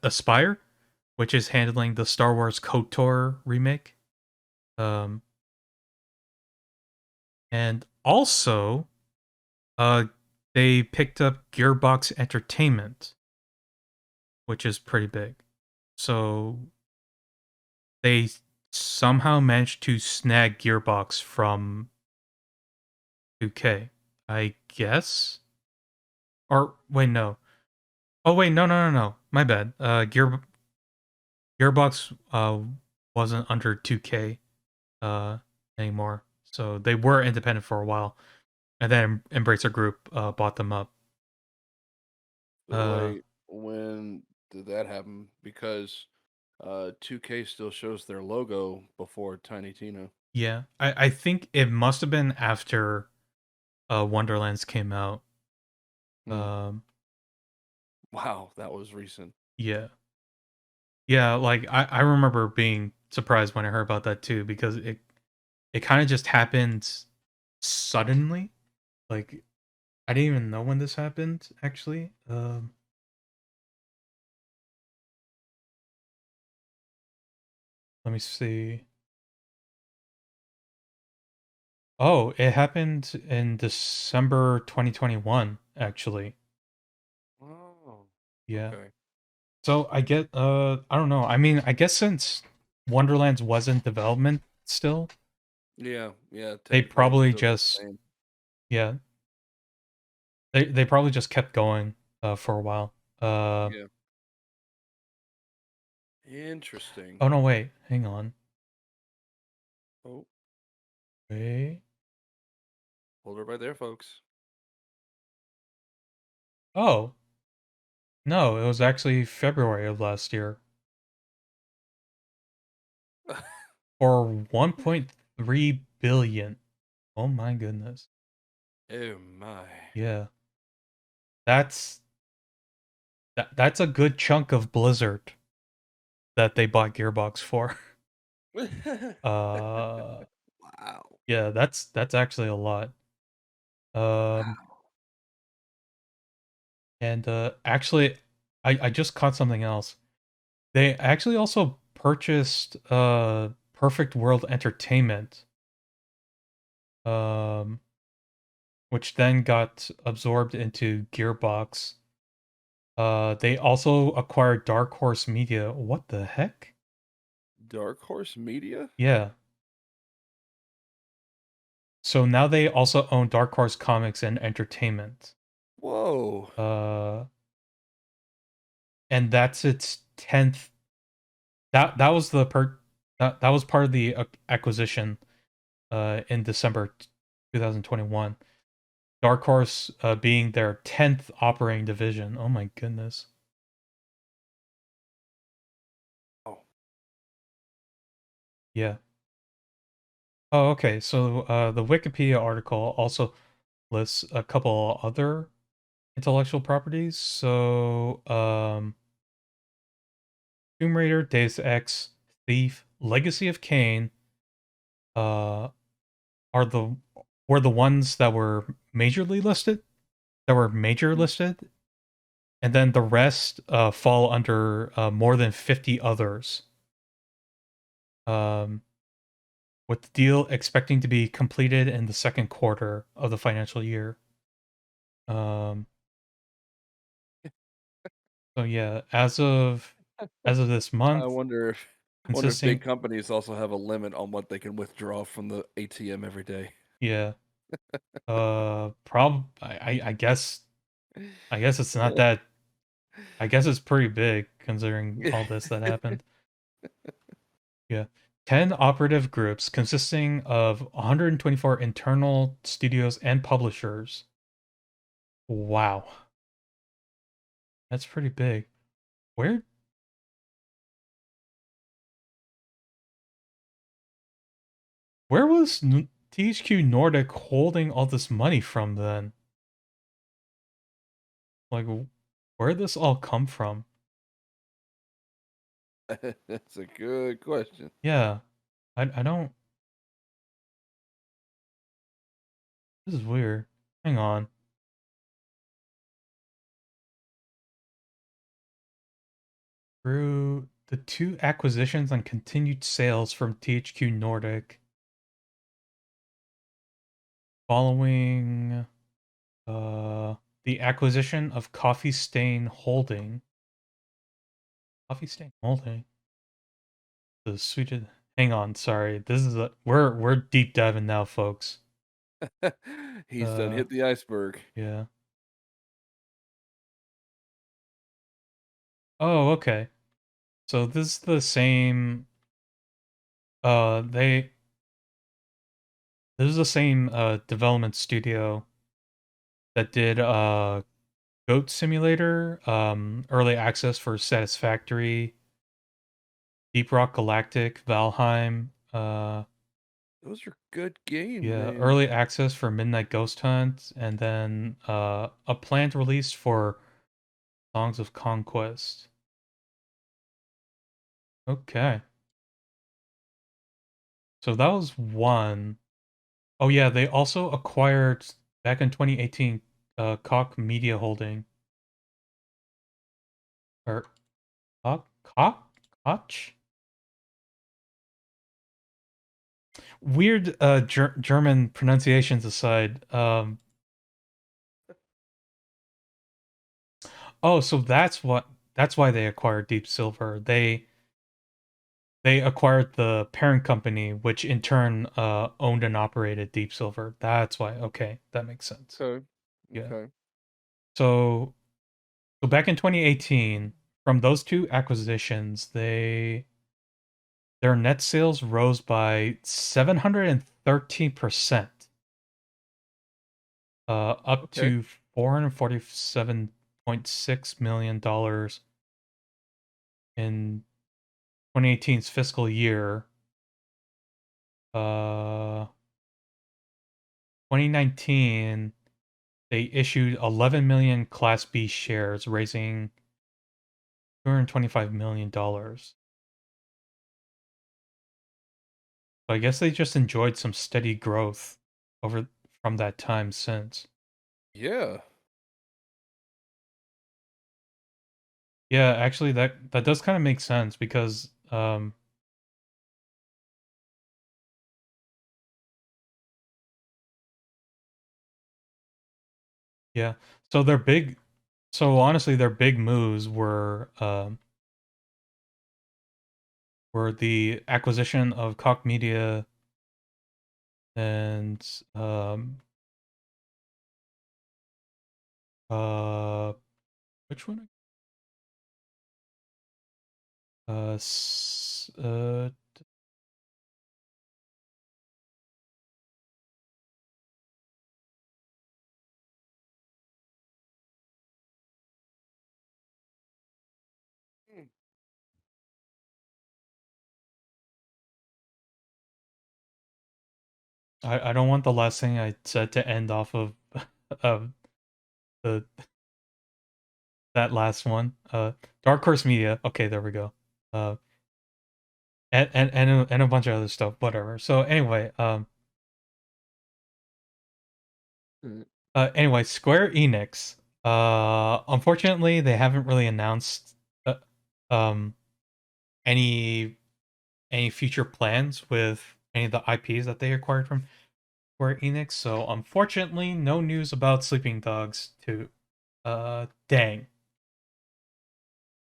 Aspire, which is handling the Star Wars KOTOR remake. Um, and also, uh, they picked up Gearbox Entertainment, which is pretty big. So they somehow managed to snag Gearbox from 2K, I guess. Or wait, no. Oh wait, no. My bad. Gearbox wasn't under 2K uh anymore. So they were independent for a while. And then Embracer Group bought them up. Uh Wait, when did that happen? Because 2K still shows their logo before Tiny Tina. yeah. I think it must have been after Wonderlands came out. Hmm. Um Wow, that was recent. yeah. Yeah, like I remember being surprised when I heard about that too because it kind of just happened suddenly. Like I didn't even know when this happened actually. Let me see. Oh, it happened in December 2021 actually. Oh, Yeah. okay. So I don't know. I mean, I guess since Wonderlands was in development still, Yeah, yeah, they technically it's probably still the just same. yeah, they probably just kept going for a while. Uh Yeah. Interesting. oh no, wait. Hang on. Oh, Wait. hold her right there, folks. Oh, no, it was actually February of last year for 1.3 billion. Oh my goodness. Oh my. Yeah. That's that's a good chunk of Blizzard that they bought Gearbox for. Uh Wow. yeah, that's actually a lot. Um Wow. and actually I just caught something else. They actually also purchased Perfect World Entertainment, um which then got absorbed into Gearbox. They also acquired Dark Horse Media. What the heck? Dark Horse Media? Yeah. So now they also own Dark Horse Comics and Entertainment. Whoa. Uh, and that's its 10th. That was that was part of the acquisition in December 2021. Dark Horse being their 10th operating division. Oh my goodness. Oh. Yeah. Oh, okay. So the Wikipedia article also lists a couple other intellectual properties. So Tomb Raider, Deus Ex, Thief, Legacy of Kain uh are the were the ones that were majorly listed, that were major Hmm. listed, and then the rest fall under more than 50 others. Um with the deal expecting to be completed in the second quarter of the financial year. Um so yeah, as of this I month, wonder if big consisting companies also have a limit on what they can withdraw from the ATM every day. yeah, I guess it's not that. I guess it's pretty big considering all this that happened. Yeah. 10 operative groups consisting of 124 internal studios and publishers. Wow. That's pretty big. Where where was THQ Nordic holding all this money from then? Like where did this all come from? That's a good question. Yeah. I don't This is weird. Hang on. Through the two acquisitions and continued sales from THQ Nordic following uh the acquisition of Coffee Stain Holding. Coffee Stain Holding. The suited Hang on, sorry. This is a we're deep diving now, folks. He's done Uh hit the iceberg. yeah. Oh, okay. So this is the same they this is the same development studio that did Goat Simulator, early access for Satisfactory, Deep Rock Galactic, Valheim, Those are good game yeah, names. early access for Midnight Ghost Hunt, and then a planned release for Songs of Conquest. Okay. So that was one. Oh yeah, they also acquired back in 2018 Koch Media Holding or Koch? Weird German pronunciations aside. Oh, so that's why they acquired Deep Silver. They acquired the parent company, which in turn owned and operated Deep Silver. That's why. Okay, that makes sense. Okay. Yeah. Okay. So so back in 2018, from those two acquisitions, their net sales rose by 713%, up Okay. to $447.6 million in 2018's fiscal year. 2019, they issued 11 million Class B shares, raising $225 million. So I guess they just enjoyed some steady growth over from that time since. Yeah. Yeah, actually that does kind of make sense because yeah. So their big so honestly their big moves were the acquisition of Koch Media and Uh, which one? Uh, s- uh, Hmm. I don't want the last thing I said to end off of of the that last one. Dark Horse Media. Okay, there we go. Uh, and a bunch of other stuff. Whatever. So anyway, Mm. anyway, Square Enix. Unfortunately, they haven't really announced uh, um any any future plans with any of the IPs that they acquired from Square Enix. So unfortunately, no news about Sleeping Dogs 2. Dang.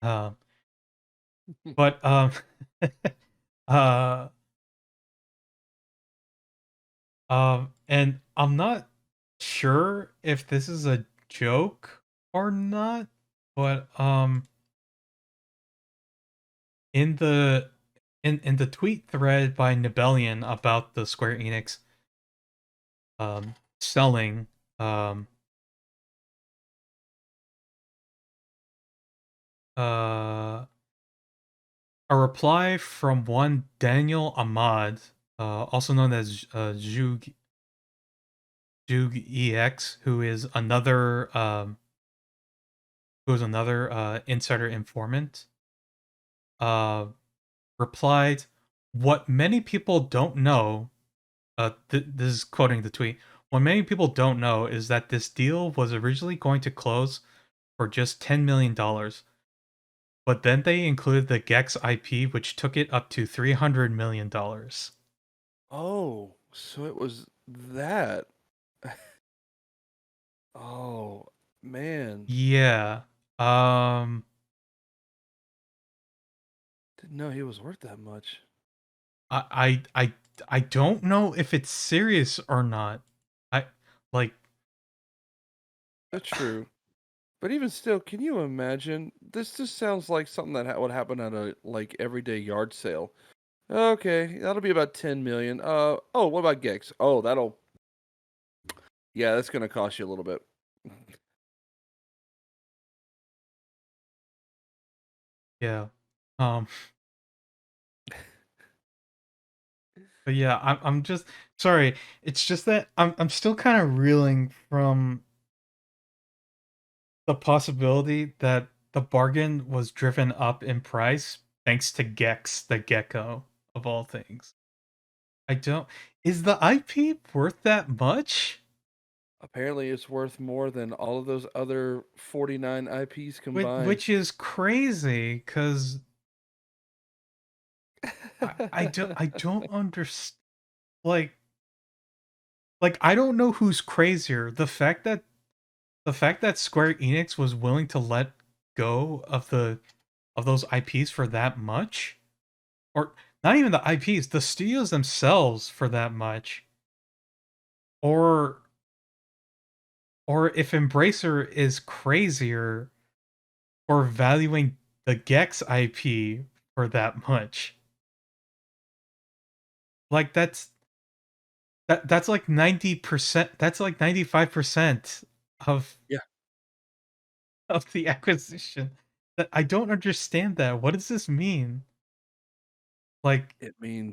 Um, but uh, and I'm not sure if this is a joke or not, but in the in the tweet thread by Nibellion about the Square Enix selling um uh a reply from one Daniel Ahmad, also known as Jug EX, who is another insider informant, uh replied, "What many people don't know." This is quoting the tweet. What many people don't know is that this deal was originally going to close for just $10 million, but then they included the Gex IP, which took it up to $300 million. Oh, so it was that. Oh, man. Yeah. Um. Didn't know he was worth that much. I I I I don't know if it's serious or not. I like. That's true. But even still, can you imagine? This just sounds like something that would happen at a like everyday yard sale. Okay, that'll be about 10 million. Oh, what about Gex? Oh, that'll yeah, that's gonna cost you a little bit. Yeah. Um. But yeah, I'm just sorry. It's just that I'm still kind of reeling from the possibility that the bargain was driven up in price thanks to Gex, the gecko of all things. I don't. Is the IP worth that much? Apparently, it's worth more than all of those other 49 IPs combined. Which is crazy because I don't understand. Like I don't know who's crazier. The fact that Square Enix was willing to let go of those IPs for that much, or not even the IPs, the studios themselves for that much, or if Embracer is crazier for valuing the Gex IP for that much. Like that's like 90%, that's like 95% of Yeah, the acquisition. That I don't understand that. What does this mean? Like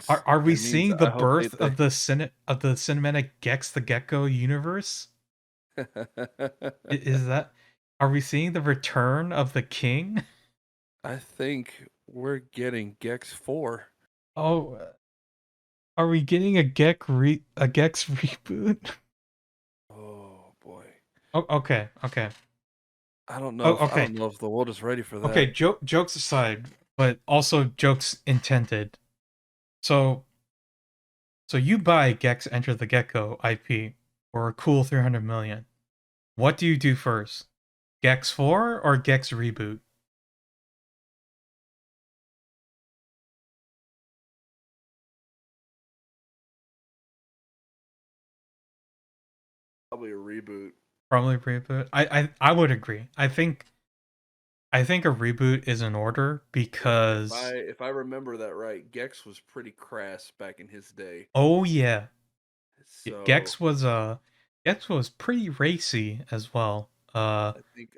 are we it means seeing the I hope birth they of the cinematic Gex the Gecko universe? Is that are we seeing the return of the king? I think we're getting Gex 4. Oh, are we getting a Gex reboot? Oh boy. Oh, okay, okay. I Okay. don't know if the world is ready for Okay, that. jokes aside, but also jokes intended. So you buy Gex Enter the Gecko IP for a cool 300 million. What do you do first? Gex 4 or Gex reboot? Probably a reboot. Probably reboot. I would agree. I think a reboot is in order because If I remember that right, Gex was pretty crass back in his day. oh yeah, So Gex was pretty racy as well.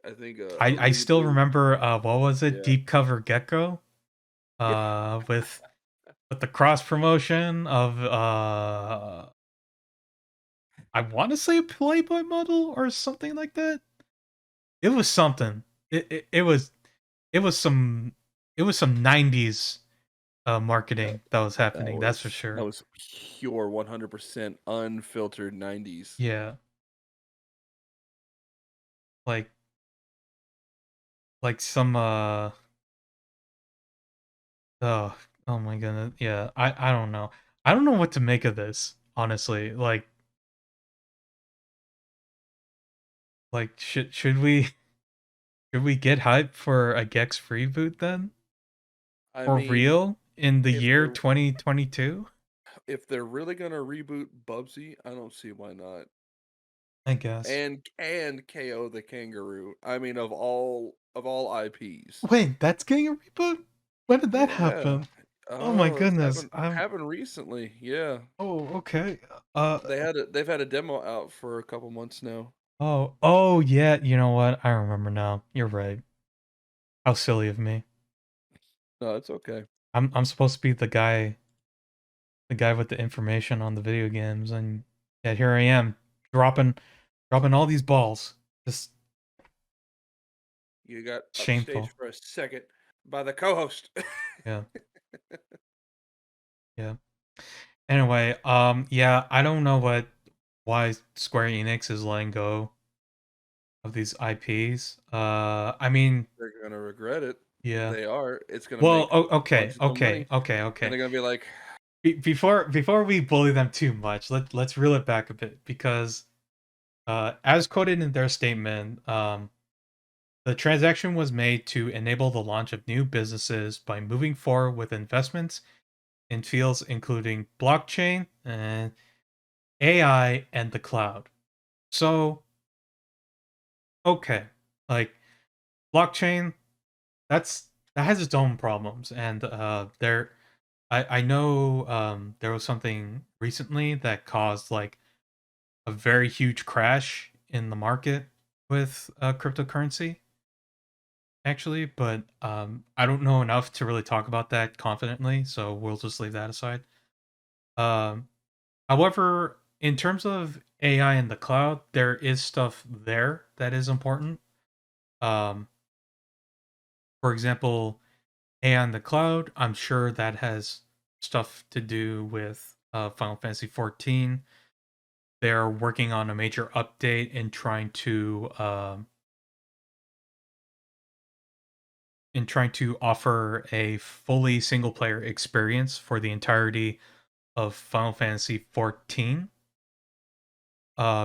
I think a I still reboot. remember what was it? Yeah. Deep Cover Gecko Yeah. with the cross promotion of I want to say a Playboy model or something like that. It was something. It was it was some 90s That marketing that was that happening. That's for was that sure. was pure 100% unfiltered 90s. Yeah, like some oh oh my goodness. Yeah, I don't know. I don't know what to make of this, honestly. Like should we get hype for a Gex reboot then? I For mean, real in the if year they're 2022? if they're really gonna reboot Bubsy, I don't see why not. I guess. And KO the Kangaroo. I mean, of all IPs. Wait, that's getting a reboot? When did that Yeah. happen? Oh my Oh, it's goodness. happened recently. Yeah. Oh, okay. Uh They've had a demo out for a couple months now. oh yeah, you know what? I remember now. You're right. How silly of me. No, it's okay. I'm supposed to be the guy with the information on the video games, and yet here I am dropping all these balls. Just You got upstaged shameful. for a second by the co-host. Yeah. Yeah. Anyway, yeah, I don't know why Square Enix is letting go of these IPs. I mean, They're gonna regret it. yeah. They are. It's gonna Well, make okay, bunches of okay, money, okay, and okay. they're gonna be like, Before we bully them too much, let's reel it back a bit because as quoted in their statement, the transaction was made to enable the launch of new businesses by moving forward with investments in fields including blockchain and AI and the cloud. So, okay, like blockchain, that has its own problems, and I know there was something recently that caused like a very huge crash in the market with cryptocurrency, actually, but I don't know enough to really talk about that confidently, so we'll just leave that aside. Um, However, in terms of AI in the cloud, there is stuff there that is important. Um, for example, AI in the cloud, I'm sure that has stuff to do with Final Fantasy 14. They're working on a major update and trying to offer a fully single player experience for the entirety of Final Fantasy 14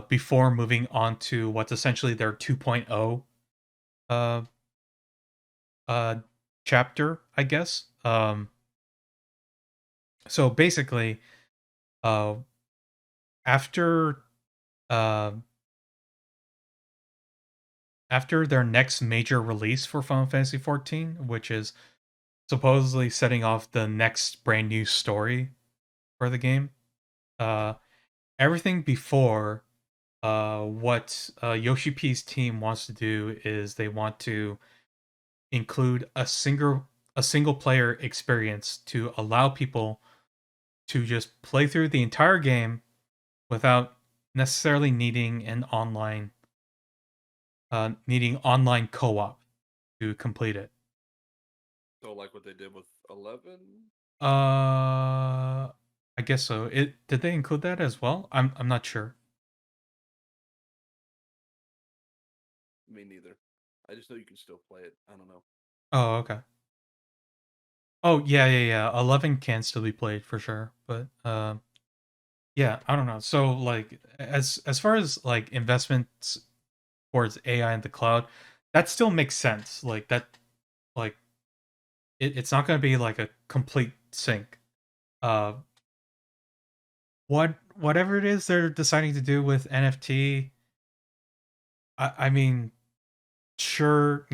before moving on to what's essentially their 2.0 uh, uh, chapter, I guess. So basically, uh, after uh, after their next major release for Final Fantasy 14, which is supposedly setting off the next brand new story for the game, uh, everything before what Yoshi P's team wants to do is they want to include a single player experience to allow people to just play through the entire game without necessarily needing online co-op to complete it. so like what they did with 11. I guess so. It did they include that as well? I'm not sure. Me neither. I just know you can still play it. I don't know. Oh, okay. Oh, yeah, yeah, yeah. 11 can still be played for sure, but yeah, I don't know. So like as far as like investments towards AI in the cloud, that still makes sense. Like that like it's not going to be like a complete sink. Uh whatever it is they're deciding to do with NFT, I mean, sure,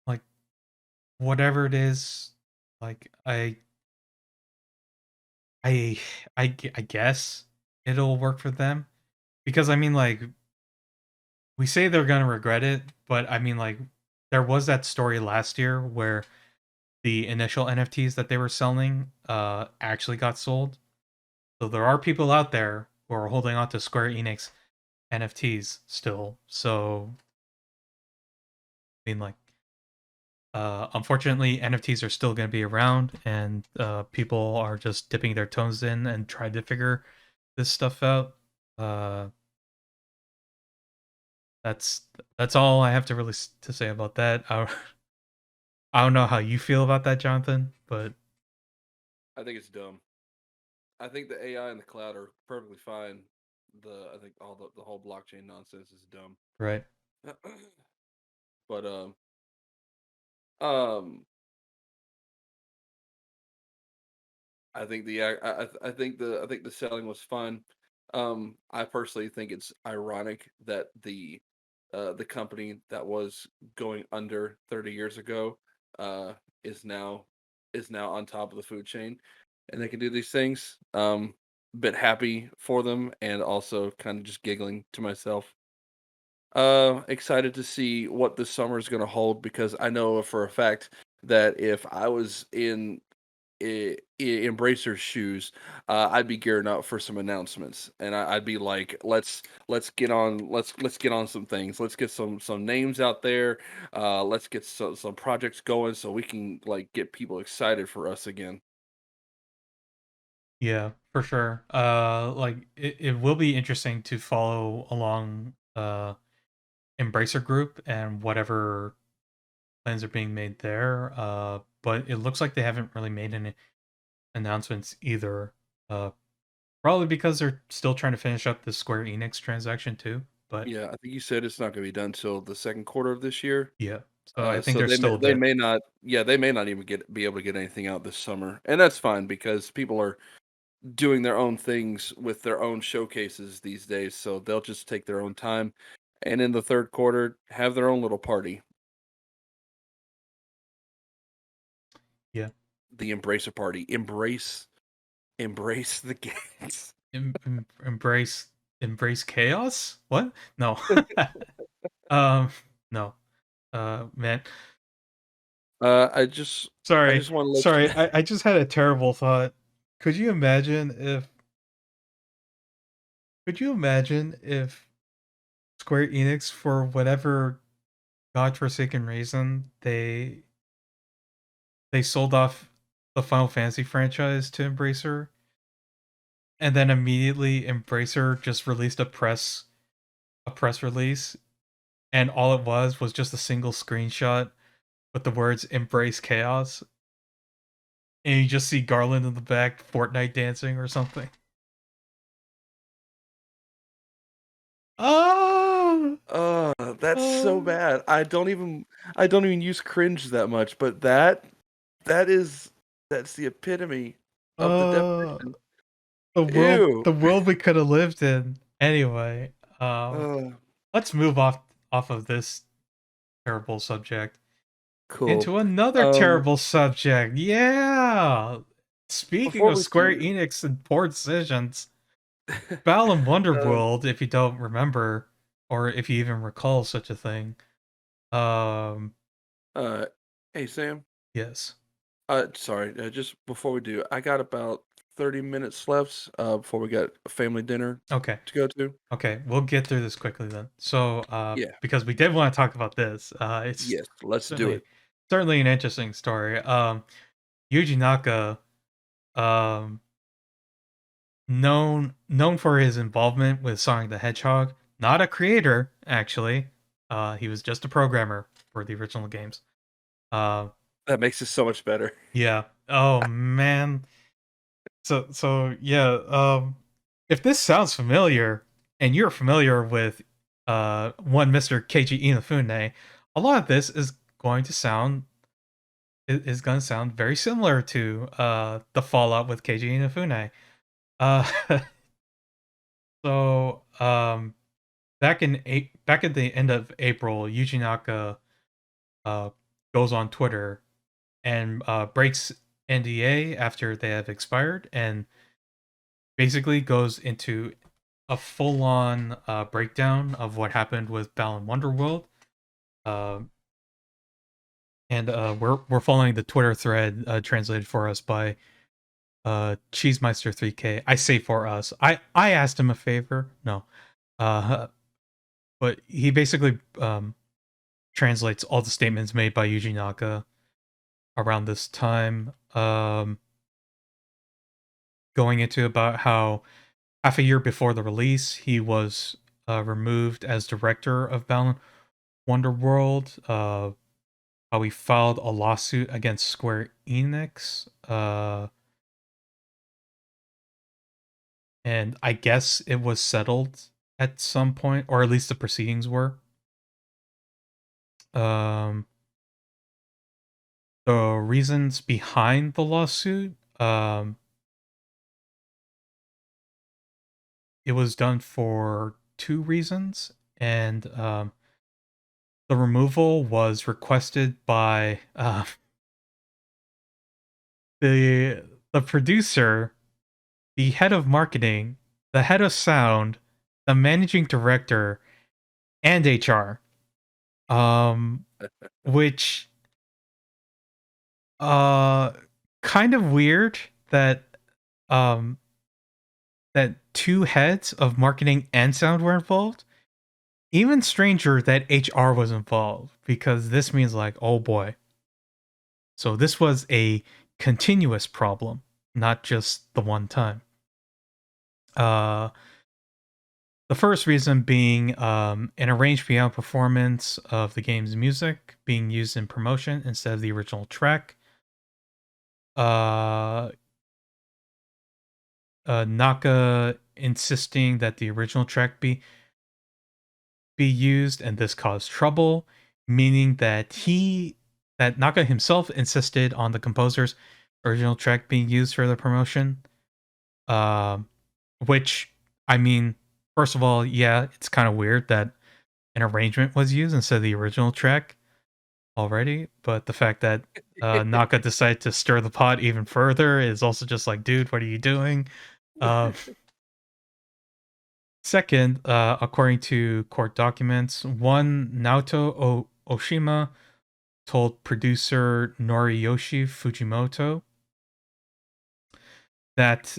like whatever it is, like I I guess it'll work for them because I mean, like we say they're gonna regret it, but I mean, like there was that story last year where the initial NFTs that they were selling actually got sold. So there are people out there who are holding on to Square Enix NFTs still. So I mean, like unfortunately, NFTs are still going to be around, and people are just dipping their toes in and trying to figure this stuff out. Uh, that's that's all I have to really to say about that. I don't know how you feel about that, Jonathan, but I think it's dumb. I think the AI and the cloud are perfectly fine. I think all the whole blockchain nonsense is dumb. right, But um, I think I think the selling was fun. I personally think it's ironic that the company that was going under 30 years ago uh is now on top of the food chain, and they can do these things. Bit happy for them, and also kind of just giggling to myself. Excited to see what this summer is going to hold, because I know for a fact that if I was in Embracer's shoes, I'd be gearing up for some announcements, and I'd be like, let's get on, let's get on some things. Let's get some names out there. Let's get some projects going so we can like get people excited for us again. yeah, for sure. Like it will be interesting to follow along Embracer Group and whatever plans are being made there. But it looks like they haven't really made any announcements either. Uh, Probably because they're still trying to finish up the Square Enix transaction too. But Yeah, I think you said it's not going to be done till the second quarter of this year. yeah, so I think So there's still a they bit. may not, yeah, they may not even be able to get anything out this summer, and that's fine because people are doing their own things with their own showcases these days, so they'll just take their own time, and in the third quarter have their own little party, Yeah, the Embracer party. Embrace the games. embrace chaos. What? No. um, no. Man, I I just want to let sorry. you. I just had a terrible thought. Could you imagine if? Could you imagine if Square Enix, for whatever godforsaken reason, they sold off the Final Fantasy franchise to Embracer, and then immediately Embracer just released a press release, and all it was just a single screenshot with the words "Embrace Chaos," and you just see Garland in the back, Fortnite dancing or something. Oh, That's so oh, bad. I don't even use cringe that much, but that is that's the epitome of the oh, definition. the Ew. world we could have lived in. Anyway, Uh, let's move off of this terrible subject cool. into another Um, terrible subject. Yeah. Speaking before of we Square do, Enix and poor decisions, Balan uh, Wonderworld, if you don't remember, or if you even recall such a thing. Um, uh, hey Sam. yes. Sorry. Just before we do, I got about 30 minutes left. Before we got a family dinner Okay. to go to. Okay, we'll get through this quickly then. So, Yeah. because we did want to talk about this, it's Yes. Let's do certainly it. certainly an interesting story. Yuji Naka, um, known for his involvement with Sonic the Hedgehog, not a creator actually. He was just a programmer for the original games. Uh, That makes it so much better. yeah. Oh man. So yeah. If this sounds familiar, and you're familiar with one Mr. Keiji Inafune, a lot of this is going to sound going to sound very similar to the Fallout with Keiji Inafune. Uh, so back at the end of April, Yuji Naka uh, goes on Twitter and breaks NDA after they have expired, and basically goes into a full-on breakdown of what happened with Balan Wonderworld. Uh, and we're following the Twitter thread translated for us by Cheesemeister 3K. I say for us. I asked him a favor. No. But he basically translates all the statements made by Yuji Naka around this time, going into about how half a year before the release, he was removed as director of Balan Wonderworld. How he filed a lawsuit against Square Enix. And I guess it was settled at some point, or at least the proceedings were. Um, the reasons behind the lawsuit, it was done for two reasons, and the removal was requested by the producer, the head of marketing, the head of sound, the managing director, and HR. Which kind of weird that um that two heads of marketing and sound were involved. Even stranger that HR was involved, because this means like, oh boy. So this was a continuous problem, not just the one time. The first reason being an arranged piano performance of the game's music being used in promotion instead of the original track. Uh, Naka insisting that the original track be used, and this caused trouble, meaning that Naka himself insisted on the composer's original track being used for the promotion. Which, I mean, first of all, yeah, it's kind of weird that an arrangement was used instead of the original track already, but the fact that Naka decided to stir the pot even further is also just like, dude, what are you doing? Uh, Second, according to court documents, one Naoto Oshima told producer Noriyoshi Fujimoto that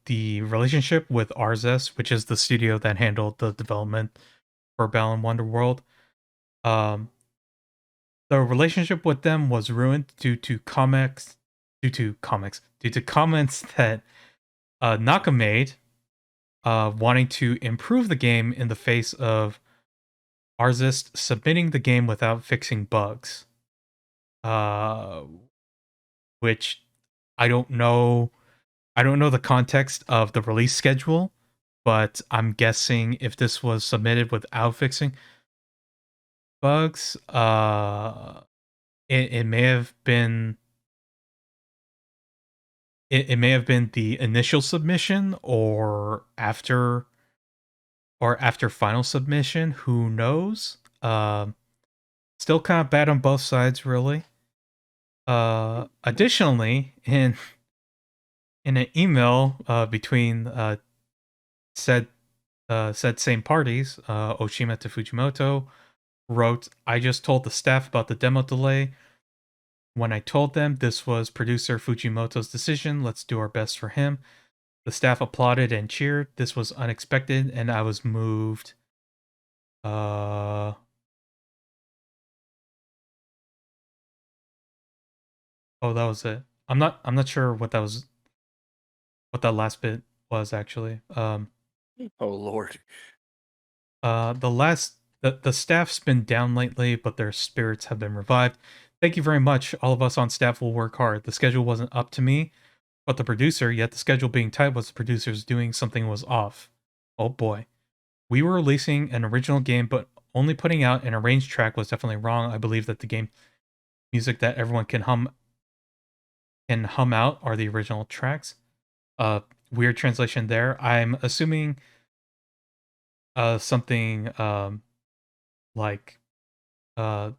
the relationship with Arzes, which is the studio that handled the development for Balan Wonderworld, um, the relationship with them was ruined due to comments that Naka made, wanting to improve the game in the face of Arzest submitting the game without fixing bugs. Uh, which I don't know. I don't know the context of the release schedule, but I'm guessing if this was submitted without fixing bugs, it may have been it may have been the initial submission or after final submission. Who knows? Still kind of bad on both sides, really. Additionally, in an email between said said same parties, Oshima to Fujimoto wrote, "I just told the staff about the demo delay. When I told them this was producer Fujimoto's decision, let's do our best for him. The staff applauded and cheered. This was unexpected, and I was moved." Uh, oh, that was it. I'm not sure what that was. What that last bit was actually. Oh Lord. The staff's been down lately, but their spirits have been revived. Thank you very much. All of us on staff will work hard. The schedule wasn't up to me, but the producer, yet the schedule being tight was the producer's doing something was off. Oh boy. We were releasing an original game, but only putting out an arranged track was definitely wrong. I believe that the game music that everyone can hum out are the original tracks. Weird translation there. I'm assuming something like uh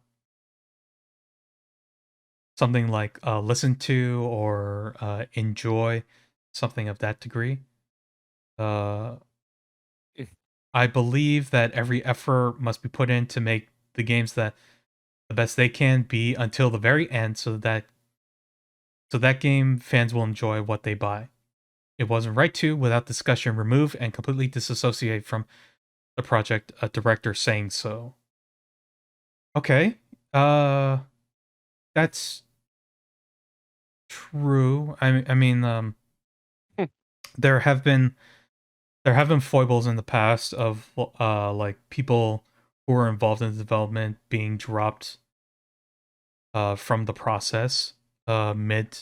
something like listen to or enjoy, something of that degree. Uh, Mm. I believe that every effort must be put in to make the games that the best they can be until the very end, so that game fans will enjoy what they buy. It wasn't right to, without discussion, remove and completely disassociate from the project. A director saying so. Okay, uh, that's true. I mean, Hmm. there have been there have been foibles in the past of like people who were involved in the development being dropped from the process mid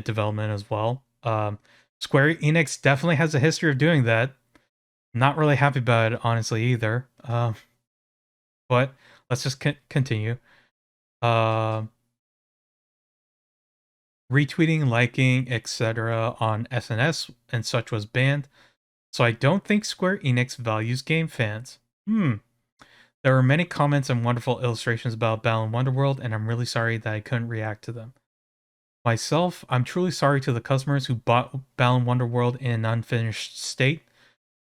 development as well. Square Enix definitely has a history of doing that. Not really happy about it, honestly, either. But let's just continue. Uh, Retweeting, liking, etc. on SNS and such was banned, so I don't think Square Enix values game fans. There were many comments and wonderful illustrations about Balan Wonderworld, and I'm really sorry that I couldn't react to them. Myself, I'm truly sorry to the customers who bought Balan Wonderworld in an unfinished state.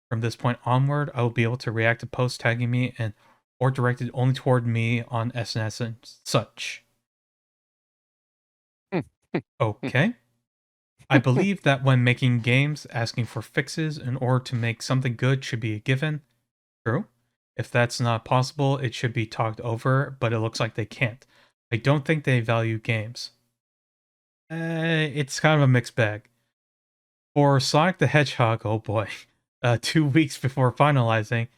From this point onward, I will be able to react to posts tagging me and or directed only toward me on SNS and such. Hmm. Hmm. Okay. I believe that when making games, asking for fixes in order to make something good should be a given. True. If that's not possible, it should be talked over, but it looks like they can't. I don't think they value games. It's kind of a mixed bag. For Sonic the Hedgehog, oh boy, 2 weeks before finalizing,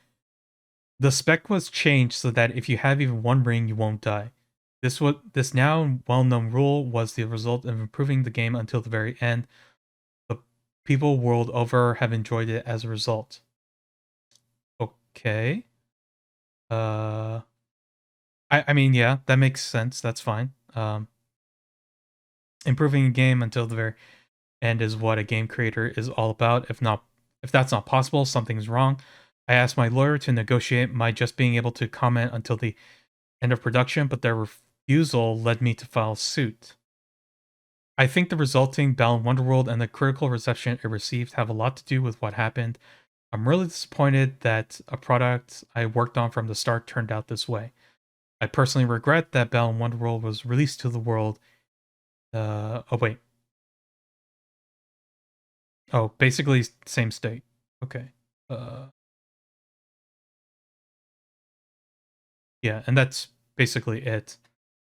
the spec was changed so that if you have even one ring, you won't die. This now well-known rule was the result of improving the game until the very end. The people world over have enjoyed it as a result. Okay. Uh, I mean, yeah, that makes sense. That's fine. Improving a game until the very end is what a game creator is all about. If that's not possible, something's wrong. I asked my lawyer to negotiate my just being able to comment until the end of production, but their refusal led me to file suit. I think the resulting Balan Wonderworld and the critical reception it received have a lot to do with what happened. I'm really disappointed that a product I worked on from the start turned out this way. I personally regret that Balan Wonderworld was released to the world. Oh wait. Oh, basically same state. Okay. Uh, yeah, and that's basically it.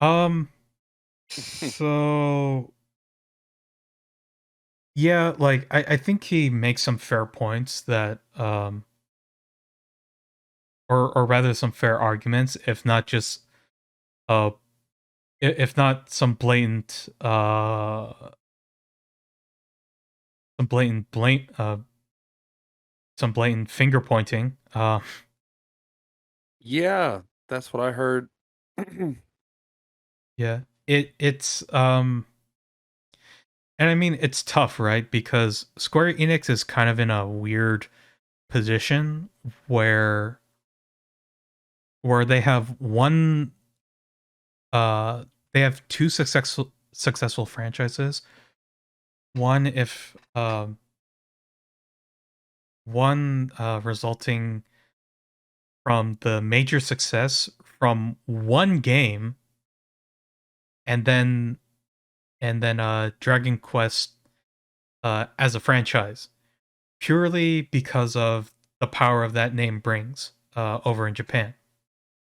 Um, so yeah, like I think he makes some fair points that or rather some fair arguments, if not just uh if not some some blatant finger pointing. Yeah, that's what I heard. Yeah. And I mean it's tough, right? Because Square Enix is kind of in a weird position where they have uh they have two successful franchises. One if one resulting from the major success from one game, and then Dragon Quest as a franchise, purely because of the power of that name brings over in Japan.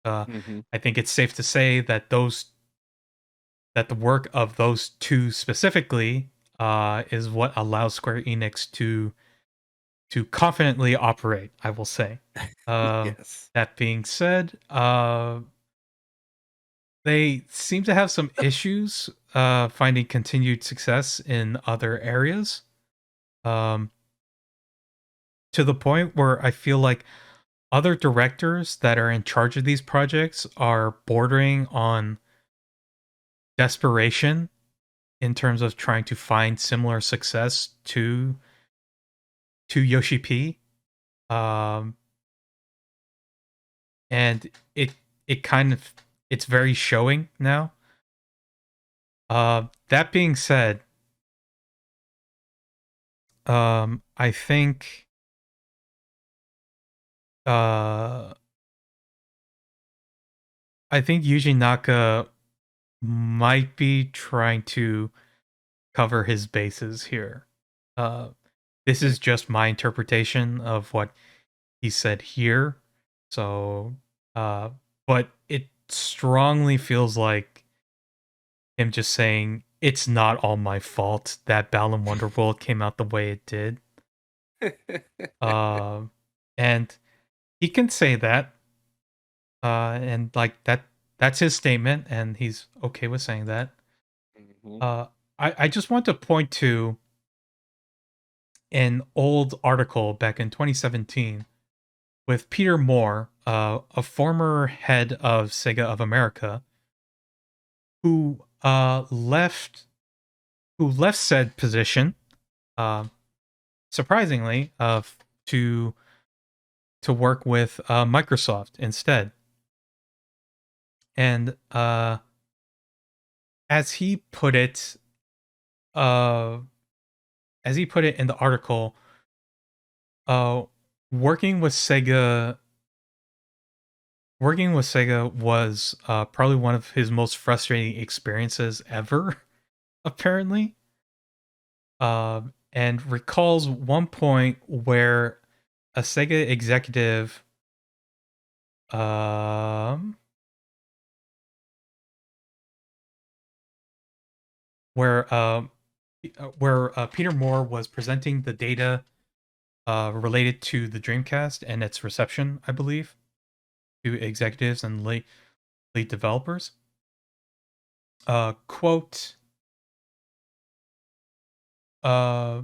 Uh, Hmm. I think it's safe to say that the work of those two specifically is what allows Square Enix to confidently operate. I will say. Uh, Yes. that being said, they seem to have some issues finding continued success in other areas. Um, to the point where I feel like other directors that are in charge of these projects are bordering on desperation in terms of trying to find similar success to Yoshi P. Um, and it kind of it's very showing now. That being said, I think uh Yuji Naka might be trying to cover his bases here. Uh, this is just my interpretation of what he said here. So, but it strongly feels like him just saying it's not all my fault that Balan Wonderworld came out the way it did. Um, and he can say that, and like that's his statement, and he's okay with saying that. Mhm. I just want to point to an old article back in 2017 with Peter Moore, a former head of Sega of America, who left said position, uh, surprisingly, to to work with Microsoft instead. And as he put it, uh, as he put it in the article, uh, working with Sega working with Sega was probably one of his most frustrating experiences ever, apparently. And recalls one point where a Sega executive, um, where Peter Moore was presenting the data related to the Dreamcast and its reception, I believe, to executives and lead developers. Quote, uh,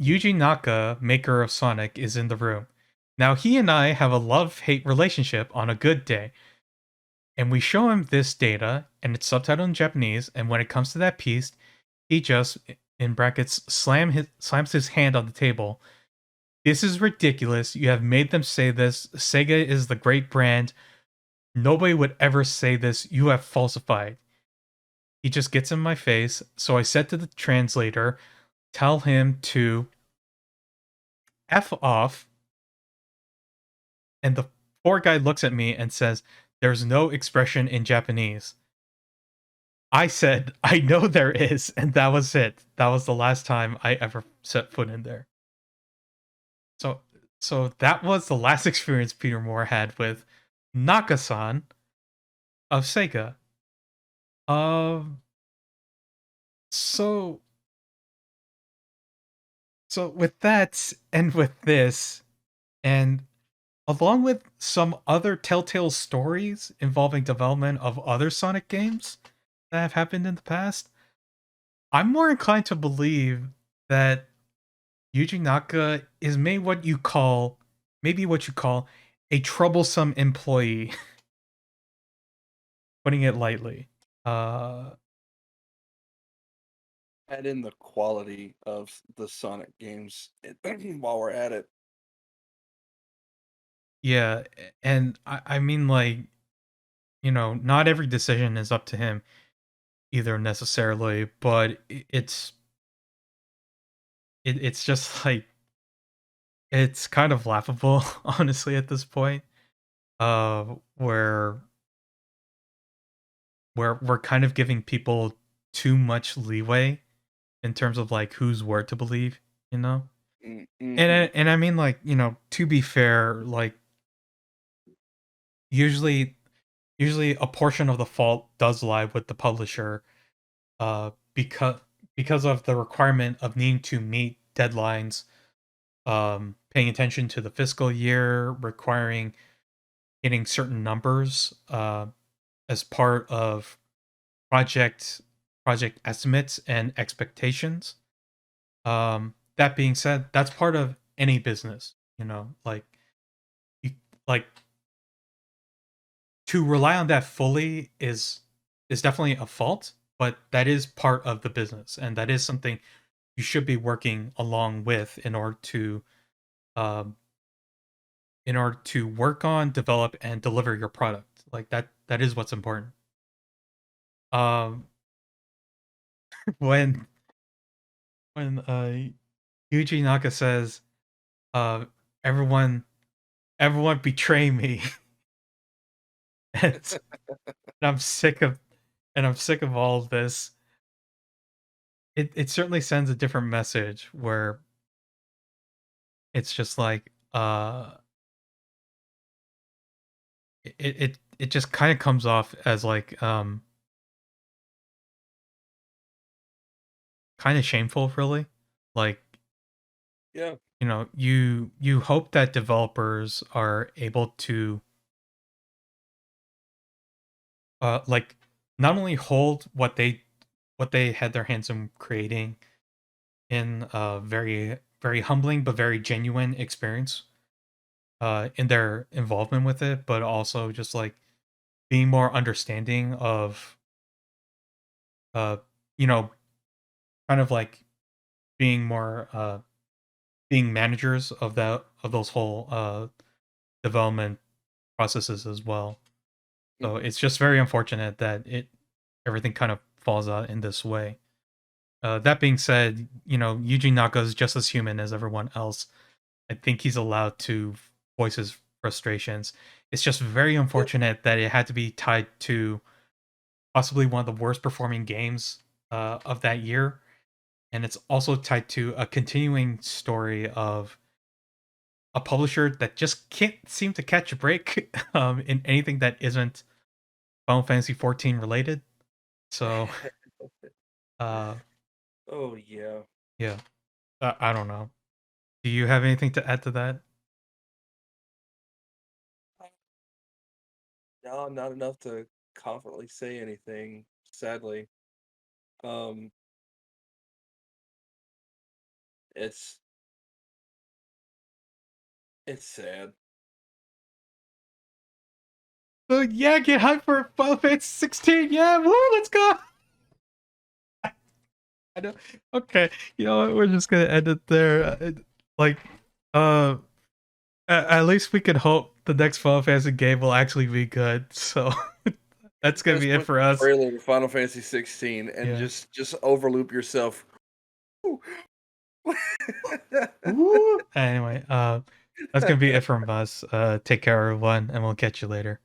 Yuji Naka, maker of Sonic, is in the room. Now he and I have a love-hate relationship on a good day. And we show him this data, and it's subtitled in Japanese, and when it comes to that piece, he just, in brackets, slams his hand on the table. This is ridiculous. You have made them say this. Sega is the great brand. Nobody would ever say this. You have falsified. He just gets in my face. So I said to the translator, tell him to F off. And the poor guy looks at me and says, there's no expression in Japanese. I said, I know there is, and that was it. That was the last time I ever set foot in there. So that was the last experience Peter Moore had with Nakasan of Sega. Um so with that and with this, and along with some other telltale stories involving development of other Sonic games that have happened in the past, I'm more inclined to believe that Yuji Naka is maybe what you call a troublesome employee, putting it lightly. Uh, Add in the quality of the Sonic games while we're at it. yeah, and I mean, like, not every decision is up to him either necessarily, but it's just like it's kind of laughable, honestly, at this point. Where we're kind of giving people too much leeway in terms of like whose word to believe, you know? And Mm-hmm. and I mean, like, to be fair, like usually a portion of the fault does lie with the publisher, because of the requirement of needing to meet deadlines, paying attention to the fiscal year, requiring hitting certain numbers as part of project estimates and expectations. That being said, that's part of any business, like you like to rely on that fully is definitely a fault, but that is part of the business, and that is something you should be working along with in order to um in order to work on, develop, and deliver your product. Like that is what's important. Um, when when Yuji Naka says, uh, everyone betray me, and I'm sick of all of this. It certainly sends a different message where it's just like it just kind of comes off as like kind of shameful, really. Like, Yeah. you know, you hope that developers are able to like not only hold what they had their hands in creating in a very humbling but very genuine experience in their involvement with it, but also just like being more understanding of uh you know, kind of like being more being managers of those whole development processes as well. So Mhm. it's just very unfortunate that everything kind of falls out in this way. That being said, you know, Yuji Naka is just as human as everyone else. I think he's allowed to voice his frustrations. It's just very Yeah. unfortunate that it had to be tied to possibly one of the worst performing games of that year, and it's also tied to a continuing story of a publisher that just can't seem to catch a break in anything that isn't Final Fantasy 14 related. So, uh, Oh yeah. yeah, I don't know. Do you have anything to add to that? No, not enough to confidently say anything, sadly. Um, it's sad. Yeah, get hyped for Final Fantasy 16. Yeah, woo, let's go. I know. Okay, you know what? We're just gonna end it there. Like, uh, at least we can hope the next Final Fantasy game will actually be good. So that's gonna Just be it watch for the us. trailer to Final Fantasy 16 and Yeah. just overloop yourself. Ooh. Woo. Anyway, that's gonna be it from us. Take care, everyone, and we'll catch you later.